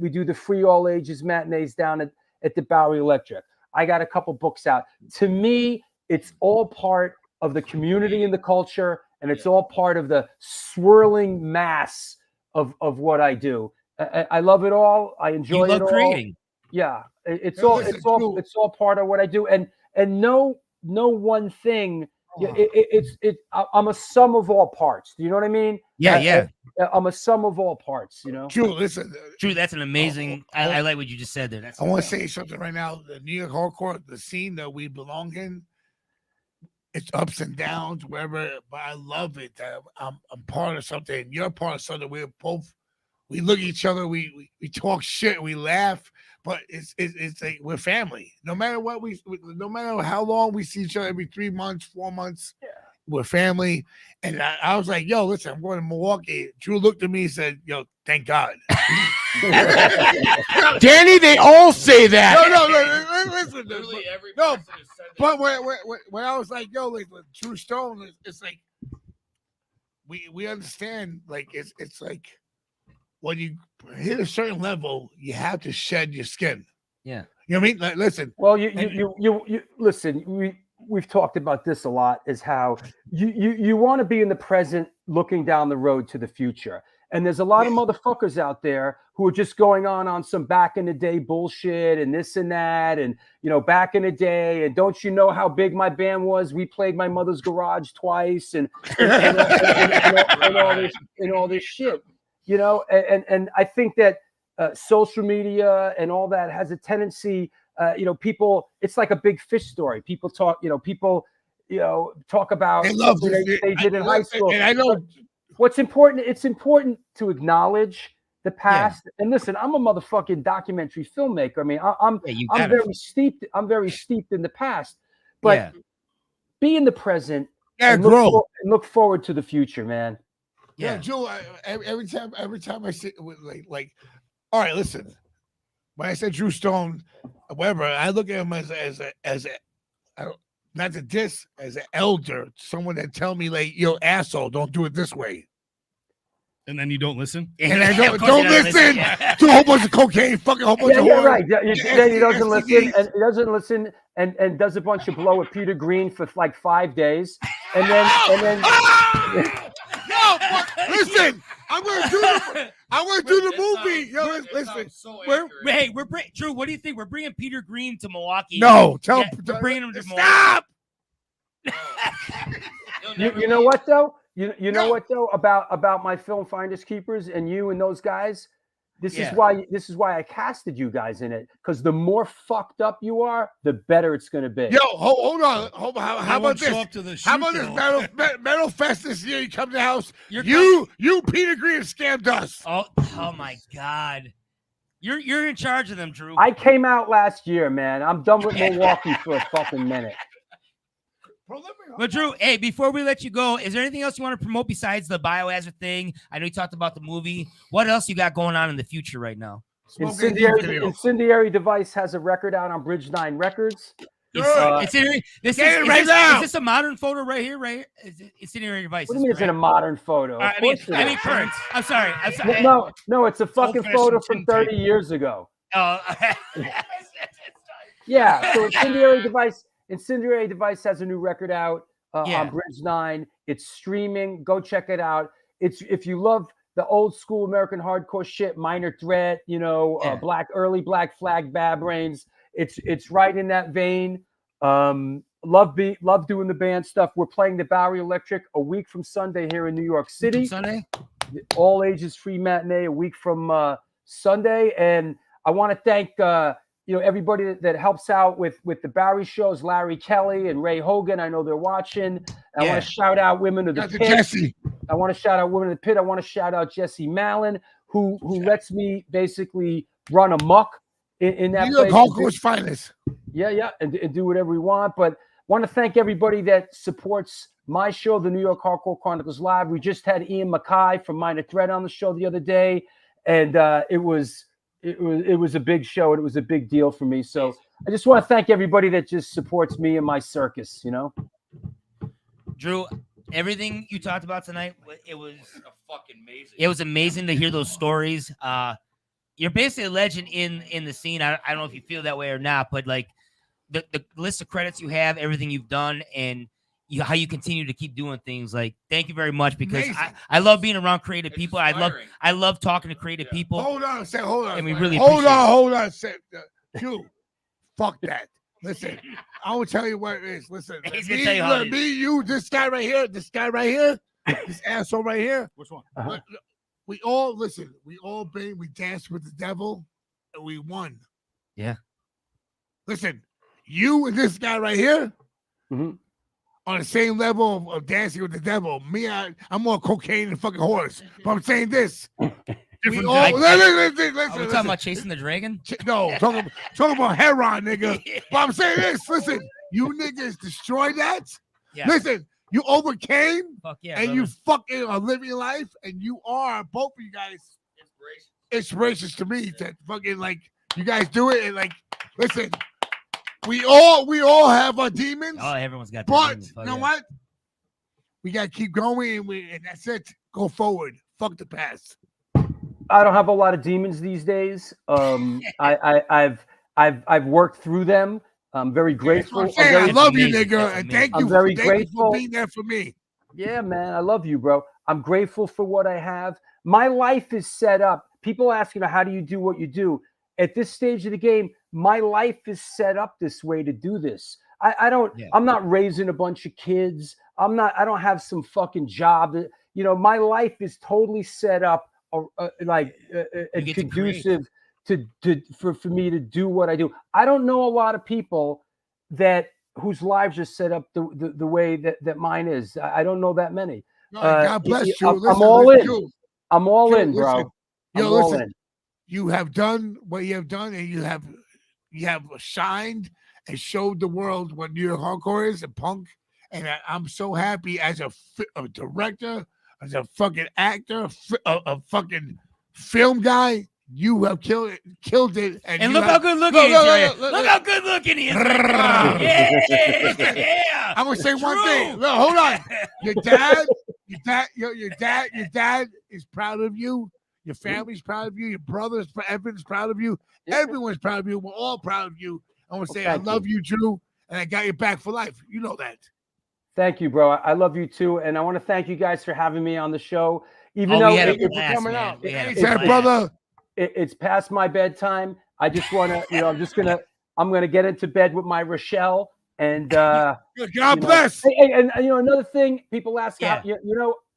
we do the free all ages matinees down at the Bowery Electric. I got a couple books out. To me, it's all part of the community and the culture, and it's all part of the swirling mass of what I do. I love it all. I enjoy it all. Creating. Yeah, it's all part of what I do. And no no one thing. I'm a sum of all parts. Do you know what I mean? Yeah. I'm a sum of all parts. You know. Drew, listen. Drew, that's an amazing. I like what you just said there. That's. I want to say something right now. The New York hardcore, the scene that we belong in, it's ups and downs, wherever. But I love it. I'm part of something. You're part of something. We look at each other. We talk shit. We laugh. But it's like we're family. No matter what no matter how long we see each other, every 3 months, 4 months, we're family. And I was like, yo, listen, I'm going to Milwaukee. Drew looked at me and said, yo, thank God. Danny, they all say that. No, listen. Literally every No, person has said that. but when I was like, yo, like True Stone, it's like we understand. Like it's like when you hit a certain level, you have to shed your skin. Yeah, you know what I mean. Like, listen. Well, you listen. We've talked about this a lot. Is how you want to be in the present, looking down the road to the future. And there's a lot of motherfuckers out there who are just going on some back in the day bullshit and this and that. And, you know, back in the day. And don't you know how big my band was? We played my mother's garage twice and all this shit, you know. And I think that social media and all that has a tendency, you know, people, it's like a big fish story. People talk about they did in high school. And I know. What's important? It's important to acknowledge the past. Yeah. And listen, I'm a motherfucking documentary filmmaker. I mean, I'm very steeped. I'm very steeped in the past, but be in the present and look forward to the future, man. Yeah, Joe. Every time I see like, all right, listen. When I said Drew Stone, whatever, I look at him as not to diss, as an elder, someone that tell me like, yo, asshole, don't do it this way. And then you don't listen? And I don't listen to a whole bunch of cocaine, fucking whole bunch of horror. Right. Then he doesn't listen and does a bunch of blow at Peter Green for like 5 days. And then no, listen, I'm gonna do the movie. Yo, listen. We're Drew. What do you think? We're bringing Peter Green to Milwaukee. No, we're bringing him to stop. Milwaukee. You know what though? You know what though about my film Finders Keepers and you and those guys. This is why I casted you guys in it, because the more fucked up you are, the better it's going to be. Yo, hold on. How about this? How about this Metal Fest this year? You come to the house. You Peter Green scammed us. Oh my God. You're in charge of them, Drew. I came out last year, man. I'm done with Milwaukee for a fucking minute. But Drew, hey, before we let you go, is there anything else you want to promote besides the Biohazard thing? I know you talked about the movie. What else you got going on in the future right now? Incendiary Device has a record out on Bridge 9 Records. Is this a modern photo right here? Right here? Incendiary Device. What do you mean it's in a modern photo? I mean current. I'm sorry. No, it's a fucking photo from 30 years ago. Oh. Yeah, so Incendiary Device has a new record out on Bridge 9. It's streaming. Go check it out. It's if you love the old school American hardcore shit, Minor Threat, you know, early Black Flag, Bad Brains. It's right in that vein. Love doing the band stuff. We're playing the Bowery Electric a week from Sunday here in New York City. Sunday, all ages free matinee a week from Sunday, and I want to thank. Everybody that helps out with the Bowery shows, Larry Kelly and Ray Hogan. I know they're watching. I want to shout out Women of the Pit. Jesse. I want to shout out Women of the Pit. I want to shout out Jesse Mallon, who lets me basically run amok in that place. Hardcore's finest. Yeah, and do whatever we want. But want to thank everybody that supports my show, the New York Hardcore Chronicles Live. We just had Ian Mackay from Minor Threat on the show the other day, and it was a big show and it was a big deal for me. So I just want to thank everybody that just supports me and my circus, you know. Drew, everything you talked about tonight, it was fucking amazing. It was amazing to hear those stories. You're basically a legend in the scene. I don't know if you feel that way or not, but like the list of credits you have, everything you've done, and how you continue to keep doing things. Like, thank you very much, because I love being around creative people. Inspiring. I love talking to creative people. Hold on a second. Hold on. And we really hold on. Dude, fuck that. Listen, I will tell you what it is. Listen, He's gonna tell you how it is. me, you, this guy right here, this asshole right here. Which one? Uh-huh. We all listen. We danced with the devil, and we won. Yeah. Listen, you and this guy right here Mhm. on the same level of dancing with the devil. Me, I'm more cocaine than fucking horse. But I'm saying this. We all, Are we listen. talking about chasing the dragon? No, talking about heroin, nigga. But I'm saying this. Listen, you niggas destroyed that. Yeah. Listen, you overcame, Fuck yeah, and brother. you fucking are living your life, and you are both of you guys inspirations to me. That fucking like you guys do it, and like listen, we all have our demons. Oh, everyone's got. their But demons. you Fuck know yeah. what? We gotta keep going, and that's it. Go forward. Fuck the past. I don't have a lot of demons these days. I've worked through them. I'm very grateful. I'm saying, I That's love you, amazing. nigga, That's and amazing. I'm very thank you grateful. for being there for me. Yeah, man, I love you, bro. I'm grateful for what I have. My life is set up. People ask, how do you do what you do? At this stage of the game, my life is set up this way to do this. I don't. Yeah. I'm not raising a bunch of kids. I don't have some fucking job. My life is totally set up, get to conducive for me to do what I do. I don't know a lot of people whose lives are set up the way that mine is. I don't know that many. No, God bless you. I'm all in. I'm all in, bro. Listen. I'm Yo, all listen. in. You have done what you have done, and you have shined and showed the world what New York hardcore is and punk. And I'm so happy as a director, as a fucking actor, a fucking film guy. You have killed it. And look how good looking he is. Look how good looking he is. Right now. Yeah. I'm gonna say one thing. True. Look, hold on. Your dad is proud of you. Your family's proud of you. Your brother's Evan's proud of you. Yeah. Everyone's proud of you. We're all proud of you. I want to say I thank love you, Drew, and I got your back for life. You know that. Thank you, bro. I love you too, and I want to thank you guys for having me on the show. Even Oh, though we had a it- blast, coming man. out. We had a Anytime, blast. brother. it's past my bedtime, I just want to, I'm gonna get into bed with my Rochelle, and God know, bless. Hey, and another thing, people ask Yeah.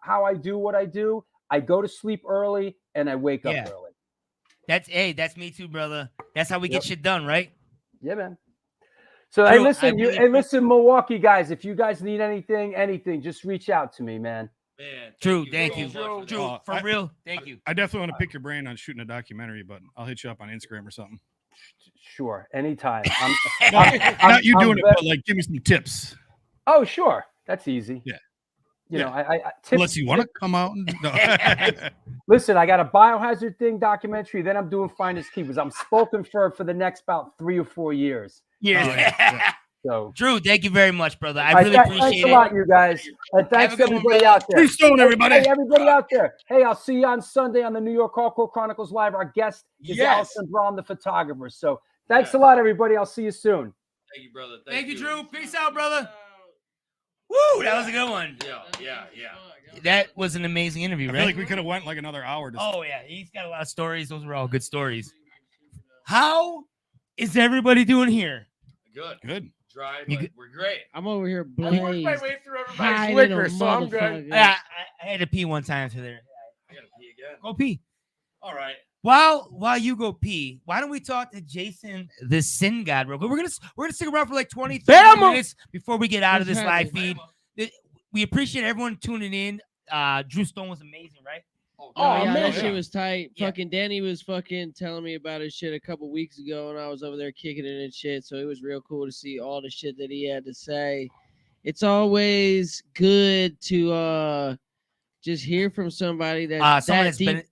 how I do what I do. I go to sleep early and I wake up Yeah. early. That's me too, brother. That's how we Yep. get shit done, right? Yeah, man. So Drew, hey, listen, Milwaukee guys. If you guys need anything, just reach out to me, man. Man, True, thank so you. much for Drew, that. for real, thank you. I definitely want to pick your brain on shooting a documentary, but I'll hit you up on Instagram or something. Sure, anytime. Not you I'm doing it, ve- but like give me some tips. Oh, sure, that's easy. Yeah. You know, Yeah. I tips, Unless you want to come out. No. Listen, I got a Biohazard thing documentary. Then I'm doing Finders Keepers. I'm spoken for the next about 3 or 4 years. Yeah. So, Drew, thank you very much, brother. I all right, really thanks appreciate a it. lot, you guys, and thanks a good one, everybody brother. out there. Peace stone, everybody. Hey, everybody out there. Hey, I'll see you on Sunday on the New York Hardcore Chronicles Live. Our guest is Yes. Allison Braun, the photographer. So, thanks a lot, everybody. I'll see you soon. Thank you, brother. Thank you, Drew. Peace out, brother. Woo, that was a good one. Yeah. That was an amazing interview, I right? feel like we could have went like another hour. Oh yeah, he's got a lot of stories. Those were all good stories. How is everybody doing here? Good. Dry, You but good? we're great. I'm over here I worked my blazed. way through everybody's hiding liquor, a so I'm good. motherfucker. I had to pee one time to there. I gotta pee again. Go pee. All right. While you go pee, why don't we talk to Jason, the Sin God, real quick? We're gonna stick around for like 20, 30 minutes before we get out of this live feed. We appreciate everyone tuning in. Drew Stone was amazing, right? Oh, yeah, man. that shit was tight. Yeah. Fucking Danny was fucking telling me about his shit a couple weeks ago, and I was over there kicking it and shit. So it was real cool to see all the shit that he had to say. It's always good to just hear from somebody that's Someone that that's been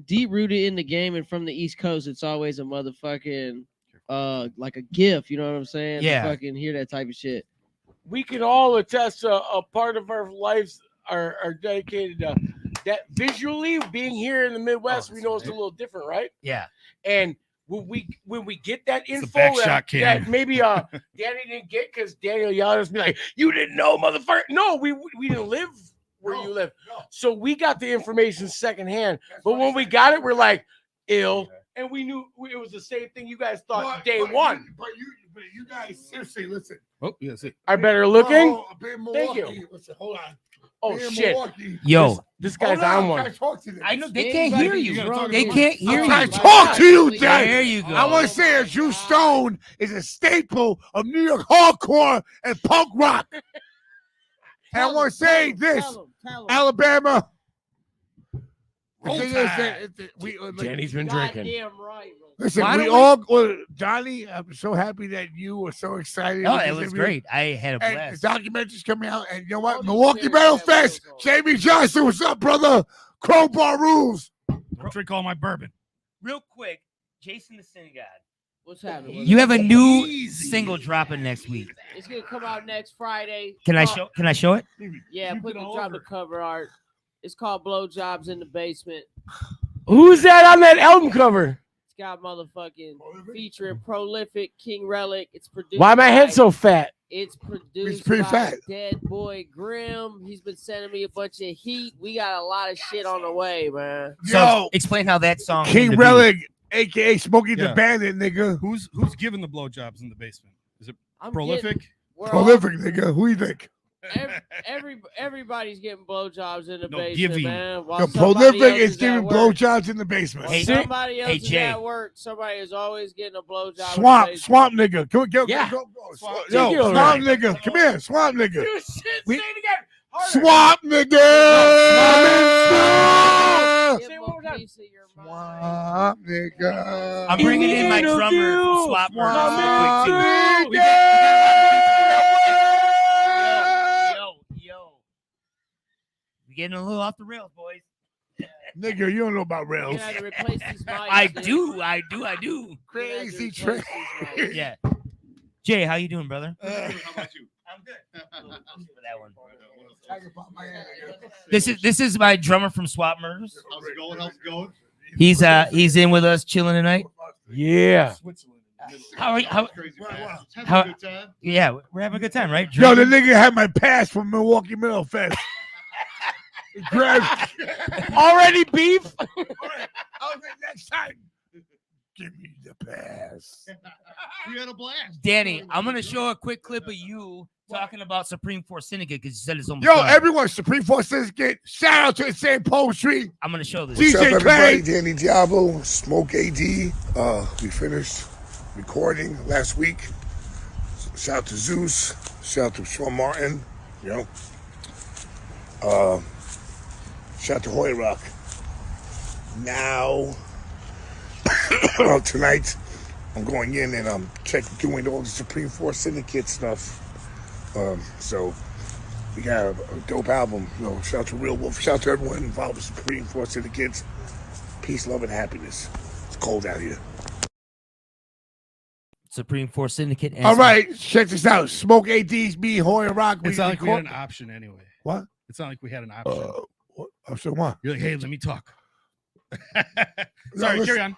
deep rooted in the game and from the East Coast. It's always a motherfucking like a gift. You know what I'm saying? Yeah. To fucking hear that type of shit. We can all attest a part of our lives are dedicated to that visually being here in the Midwest. We know it's a little different, right? Yeah. And when we get that the info back shot cam. that maybe Danny didn't get because Daniel yelled at us, be like, "You didn't know, motherfucker." No, we didn't live where you live, so we got the information secondhand. But when we got it, we're like, ill. and we knew it was the same thing you guys thought But- day but one. But you guys seriously listen. Oh, yeah, see. I better looking. Oh, up in Thank Milwaukee, you. Listen, hold on. Oh Up in shit! Milwaukee. Yo, This guy's Hold on I'm one. trying to talk to them. I know they Anybody can't hear can you. gotta drunk talk They to can't I'm hear trying you. to talk to you, There Jay. you go. I want to say that Drew Stone is a staple of New York hardcore and punk rock. And I want to say this, Tell him. Alabama. The Roll thing is Tide. that we Jenny's been drinking. Goddamn right. listen. Why We don't we- all, well, Johnny. I'm so happy that you were so excited. Oh, with it this was interview. great. I had a And the blast. documentary's coming out, and you know what? All these Milwaukee players Metal have Fest. wheels on. Jamie Johnson, what's up, brother? Crowbar rules. Don't drink all my bourbon. Real quick, Jason the Synagogue. What's happening? You have a new single dropping next week. It's gonna come out next Friday. Can I Called- show? Can I show it? Yeah, You put put the all drop over. the cover art. It's called Blowjobs in the Basement. Who's that on that album cover? It's got motherfucking featuring Prolific, King Relic. It's produced. Why my head by- so fat? It's produced pretty by fat. Dead Boy Grimm. He's been sending me a bunch of heat. We got a lot of shit on the way, man. So Yo, explain how that song. came King to be. Relic, aka Smokey the Yeah. Bandit, nigga. Who's giving the blowjobs in the basement? Is it I'm Prolific? We're Prolific, nigga. Who you think? Everybody's getting blowjobs in the No, basement, giving. man. While The somebody Prolific else is at giving work. blowjobs in the basement. Hey, Somebody else hey, is Jay. at work. Somebody is always getting a blowjob. in the Swamp, basement. swamp nigga. Go, Yeah. go. Swamp. Yo, Take it over. swamp nigga. Come here, swamp nigga. Dude, shit, We- say it again. Harder. Swamp nigga. Give Say it them one more a time. piece of your mind. Swamp nigga. I'm bringing in my Eat drummer you. from Swap Merch. Swamp real quick, too. Yo. We're getting a little off the rails, boys. Nigga, you don't know about You rails. had to replace these mics. I dude. do. You had to Crazy replace trick. these mics. Yeah. Jay, how you doing, brother? How about you? I'm good. For that one. My This is my drummer from Swap Murders. How's it going? How's it going? He's in with us chilling tonight. Yeah. Switzerland. How are you? How, Crazy Wow, fast. wow. Having How- a good time. yeah, we're having a good time, right? Yo, the Drinking? nigga had my pass from Milwaukee Metal Fest. He grabbed. Already beef? I was like, next time, give me the pass. We had a blast. Danny, I'm gonna show a quick clip of you talking about Supreme Force Syndicate because you said it's almost Yo, done. everyone, Supreme Force Syndicate, shout out to Insane Poetry. I'm gonna show this. DJ What's up, Clay. everybody? Danny Diablo, Smoke AD. We finished recording last week. Shout out to Zeus. Shout out to Sean Martin. You know. Shout out to Hoy Rock. Now, tonight, I'm going in and I'm doing all the Supreme Force Syndicate stuff. So we got a dope album. You know, shout out to Real Wolf. Shout out to everyone involved with Supreme Force Syndicate. Peace, love, and happiness. It's cold out here. Supreme Force Syndicate. and All right, check this out. Smoke AD's me, Hoy Rock. It's not like we had record- an option anyway. What? It's not like we had an option. What? So what? You're like, hey, let me talk. No, Sorry, listen. carry on.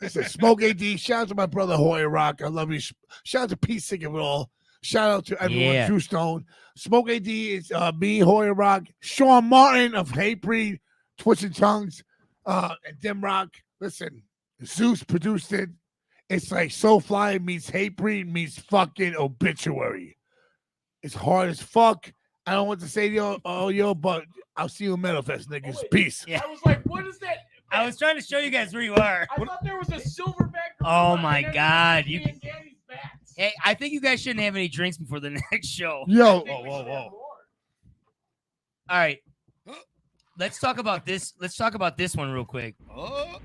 Listen, Smoke AD. Shout out to my brother Hoy Rock. I love you. Shout out to Pete Sick of it all. Shout out to everyone. Yeah. Drew Stone. Smoke AD is me, Hoy Rock. Sean Martin of Hatebreed, Twisted Tongues, and Dim Rock. Listen, Zeus produced it. It's like Soulfly meets Hatebreed meets fucking Obituary. It's hard as fuck. I don't want to say yo, but I'll see you in Metal Fest, niggas. Peace. Yeah. I was like, what is that? I was trying to show you guys where you are. I thought there was a silverback. Oh gorilla, my and then God, me you- and Danny's bats. Hey, I think you guys shouldn't have any drinks before the next show. Yo, All right. Let's talk about this. Let's talk about this one real quick. Oh,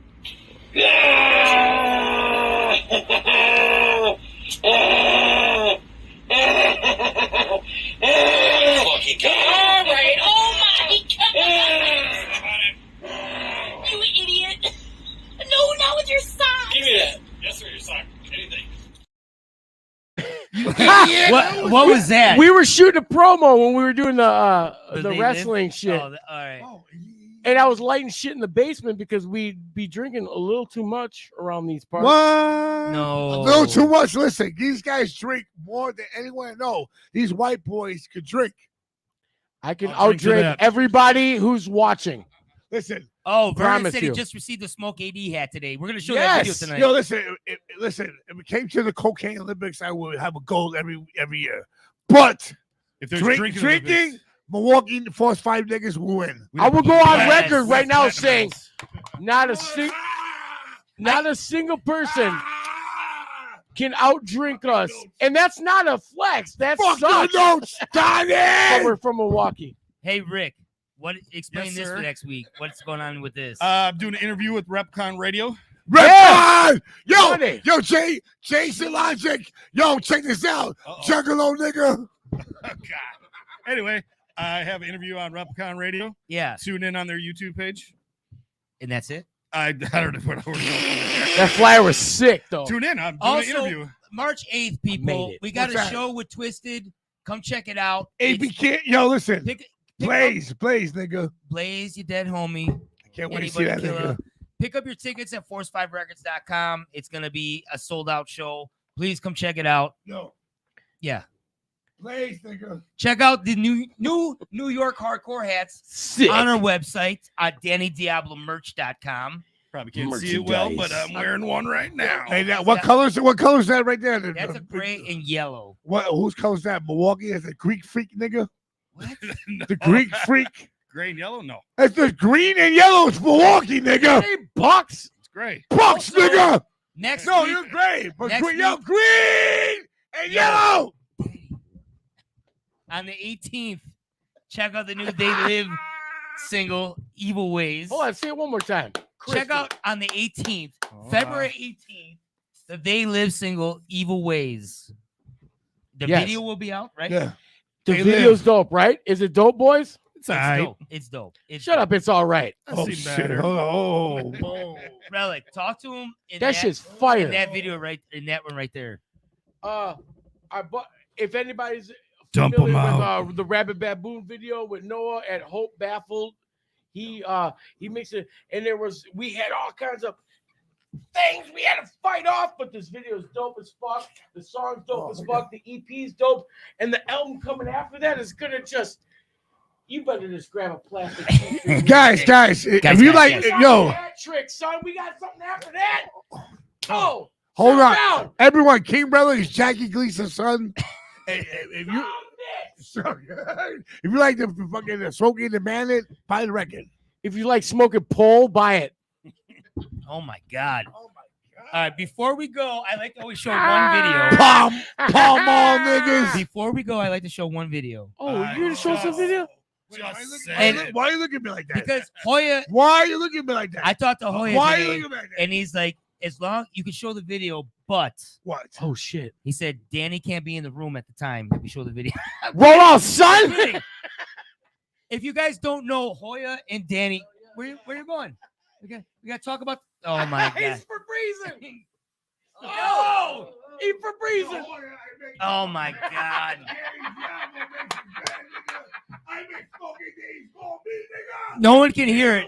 Fucking God. All right. Oh my God. You idiot. No, not with your socks. Give me that. Yes, sir, your sock. Anything. What was that? We were shooting a promo when we were doing the They wrestling live? shit. Oh, all right. And I was lighting shit in the basement because we'd be drinking a little too much around these parties. What? No. A little too much. Listen, these guys drink more than anyone I know. These white boys could drink. I can I'll drink to outdrink that. everybody who's watching. Listen, Oh, Vernon Promise said he you. just received the Smoke AD hat today. We're gonna show that video Yes. tonight. Yo, listen, if it came to the cocaine Olympics, I would have a gold every year. But If there's drinking, Olympics, Milwaukee Force 5 niggas will win. I will go on Yes. record right now Platinum saying medals. not a single person can outdrink us, and that's not a flex. That Fuck sucks. the notes, But Donnie! we're from Milwaukee. Hey, Rick, explain Yes, this sir. for next week. What's going on with this? I'm doing an interview with Repcon Radio. Redcon! Money. Yo, Jason Logic. Yo, check this out. Uh-oh. Juggalo nigga. Oh, God. Anyway, I have an interview on Repcon Radio. yeah, Tune in on their YouTube page. and that's it. I don't know what That flyer was sick, though. Tune in. I'm doing Also, an interview. March 8th, people, Made it. we got What's a that? show with Twisted. Come check it out. AP It's- Kid. Yo, listen. Pick up Blaze, nigga. Blaze, you dead homie. I can't wait to see that Anybody nigga. killer. Pick up your tickets at force5records.com. It's going to be a sold-out show. Please come check it out. Yo, Yeah. Blaze, nigga. Check out the new New York Hardcore hats Sick. on our website at DannyDiablomerch.com. Probably can't see it well, but I'm wearing one right now. Hey, what color is that right there? That's a gray and yellow. Whose color is that? Milwaukee? That's a Greek freak, nigga. What? The Greek freak. Gray and yellow? No. That's the green and yellow. It's Milwaukee, nigga. Hey, Bucks. It's gray. Bucks, Also, nigga. Next No, week, you're gray. But next green, yo, week- green and yellow. on the 18th, check out the new They Live single, Evil Ways. Hold on, say it one more time. Check out on the 18th, February 18th, the They Live single, Evil Ways. The Yes. video will be out, right? Yeah. The They video's live. dope, right? Is it dope, boys? It's It's all right. dope. It's dope. It's Shut dope. up, it's all right. I've Oh seen shit. better. Hold on. Oh. Relic, talk to him. In That shit's fire. In that video, right? In that one right there. If anybody's Dump familiar 'em with out. the Rabbit Baboon video with Noah at Hope Baffled, he makes it, and we had all kinds of things we had to fight off, but this video is dope as fuck. The song's dope as fuck. The EP's dope, and the album coming after that is gonna just. You better just grab a plastic. Guys, if you like, yo, Hat trick, son. We got something after that. Oh, hold sit on. down. Everyone, King Brother is Jackie Gleason's son. If you if you like the fucking smoking the man, buy the record. If you like smoking pole, buy it. Oh my God. All right, before we go, I like to always show one video. Palm all niggas. Before we go, I like to show one video. Oh, you gonna show us a video? Why are you looking at me like that? Because Hoya, Why are you looking at me like that? I talked to Hoya Why are you today, looking at me like that? and he's like, as long you can show the video, but What? Oh shit! he said Danny can't be in the room at the time that we show the video. Roll on, son. If you guys don't know Hoya and Danny, where you going? We got to talk about. Oh my God! He's for breezing. Oh, he's for breezing. Oh my God! No one can hear it.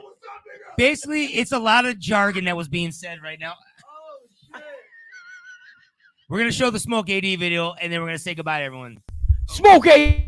Basically, it's a lot of jargon that was being said right now. We're gonna show the Smoke AD video, and then we're gonna say goodbye to everyone. Smoke a.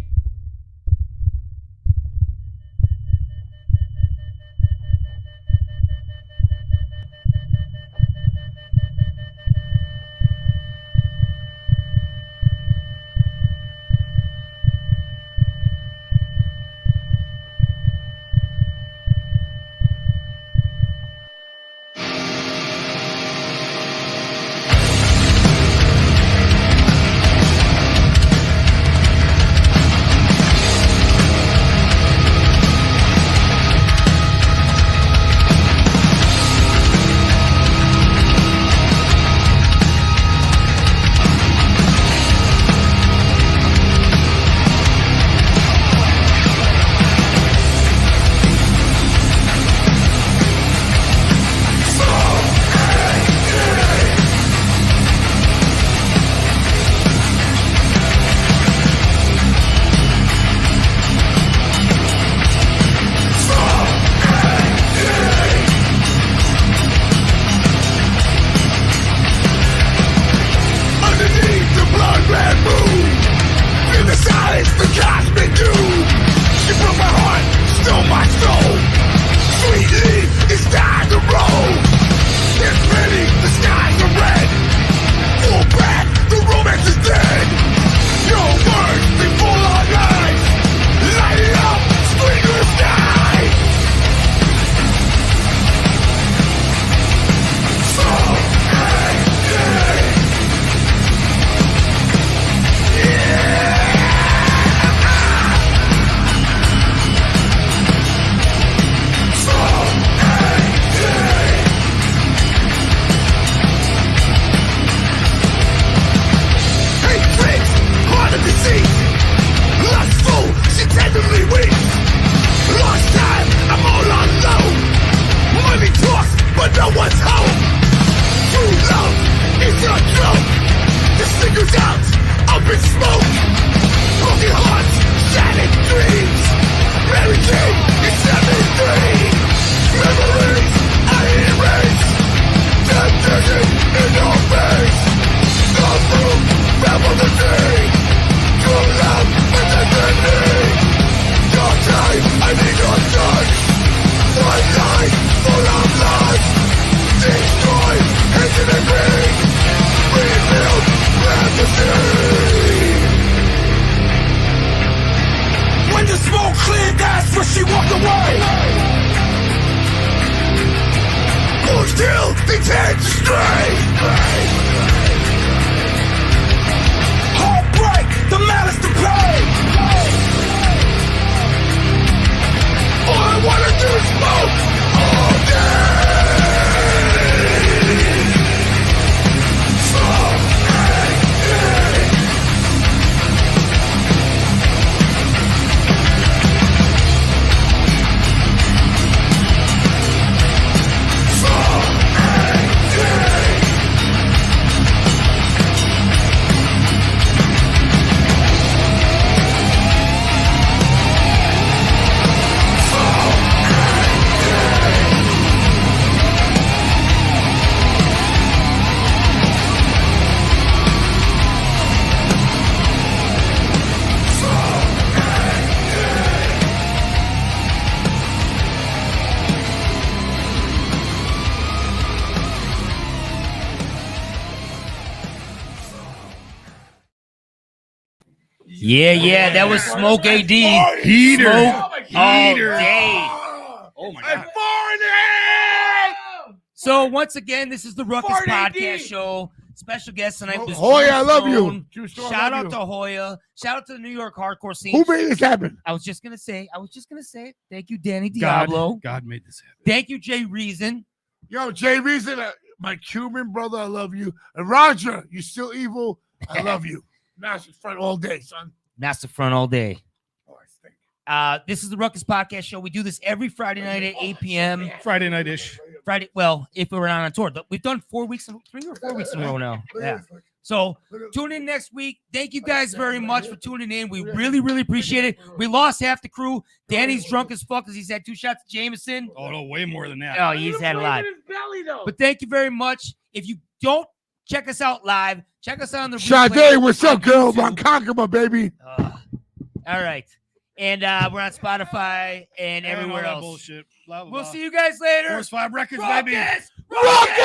so she walked away. Or still things had to stray. Heartbreak, the malice to pay. All I wanna do is smoke all day. Yeah, that was Smoke AD. Heater. Smoke all Heater. day. Oh my God. So once again, this is the Ruckus Fart AD. Podcast Show. Special guest tonight was Hoya, Drew I love you. Stone. Drew Stone, Shout I out love to you. Hoya. Shout out to the New York hardcore scene. Who made this happen? I was just gonna say. Thank you, Danny Diablo. God made this happen. Thank you, Jay Reason. Yo, Jay Reason, my Cuban brother, I love you. And Roger, you still evil. I love you. Master front all day, son. Master Front all day. Oh, I stink. This is the Ruckus Podcast Show. We do this every Friday night at 8 p.m. Friday night-ish. Friday. Well, if we're not on tour, we've done 3 or 4 weeks in a row now. Yeah. So tune in next week. Thank you guys very much for tuning in. We really, really appreciate it. We lost half the crew. Danny's drunk as fuck because he's had 2 shots of Jameson. Oh, no, way more than that. Oh, he's had a lot. But thank you very much. If you don't check us out live, check us out on the Sade, replay what's on up, girl? YouTube. Ronkonkoma, baby. All right. And we're on Spotify and everywhere all that else. Bullshit. Blah, blah, We'll blah. see you guys later. Force 5 Records, Ruckus! baby. Ruckus!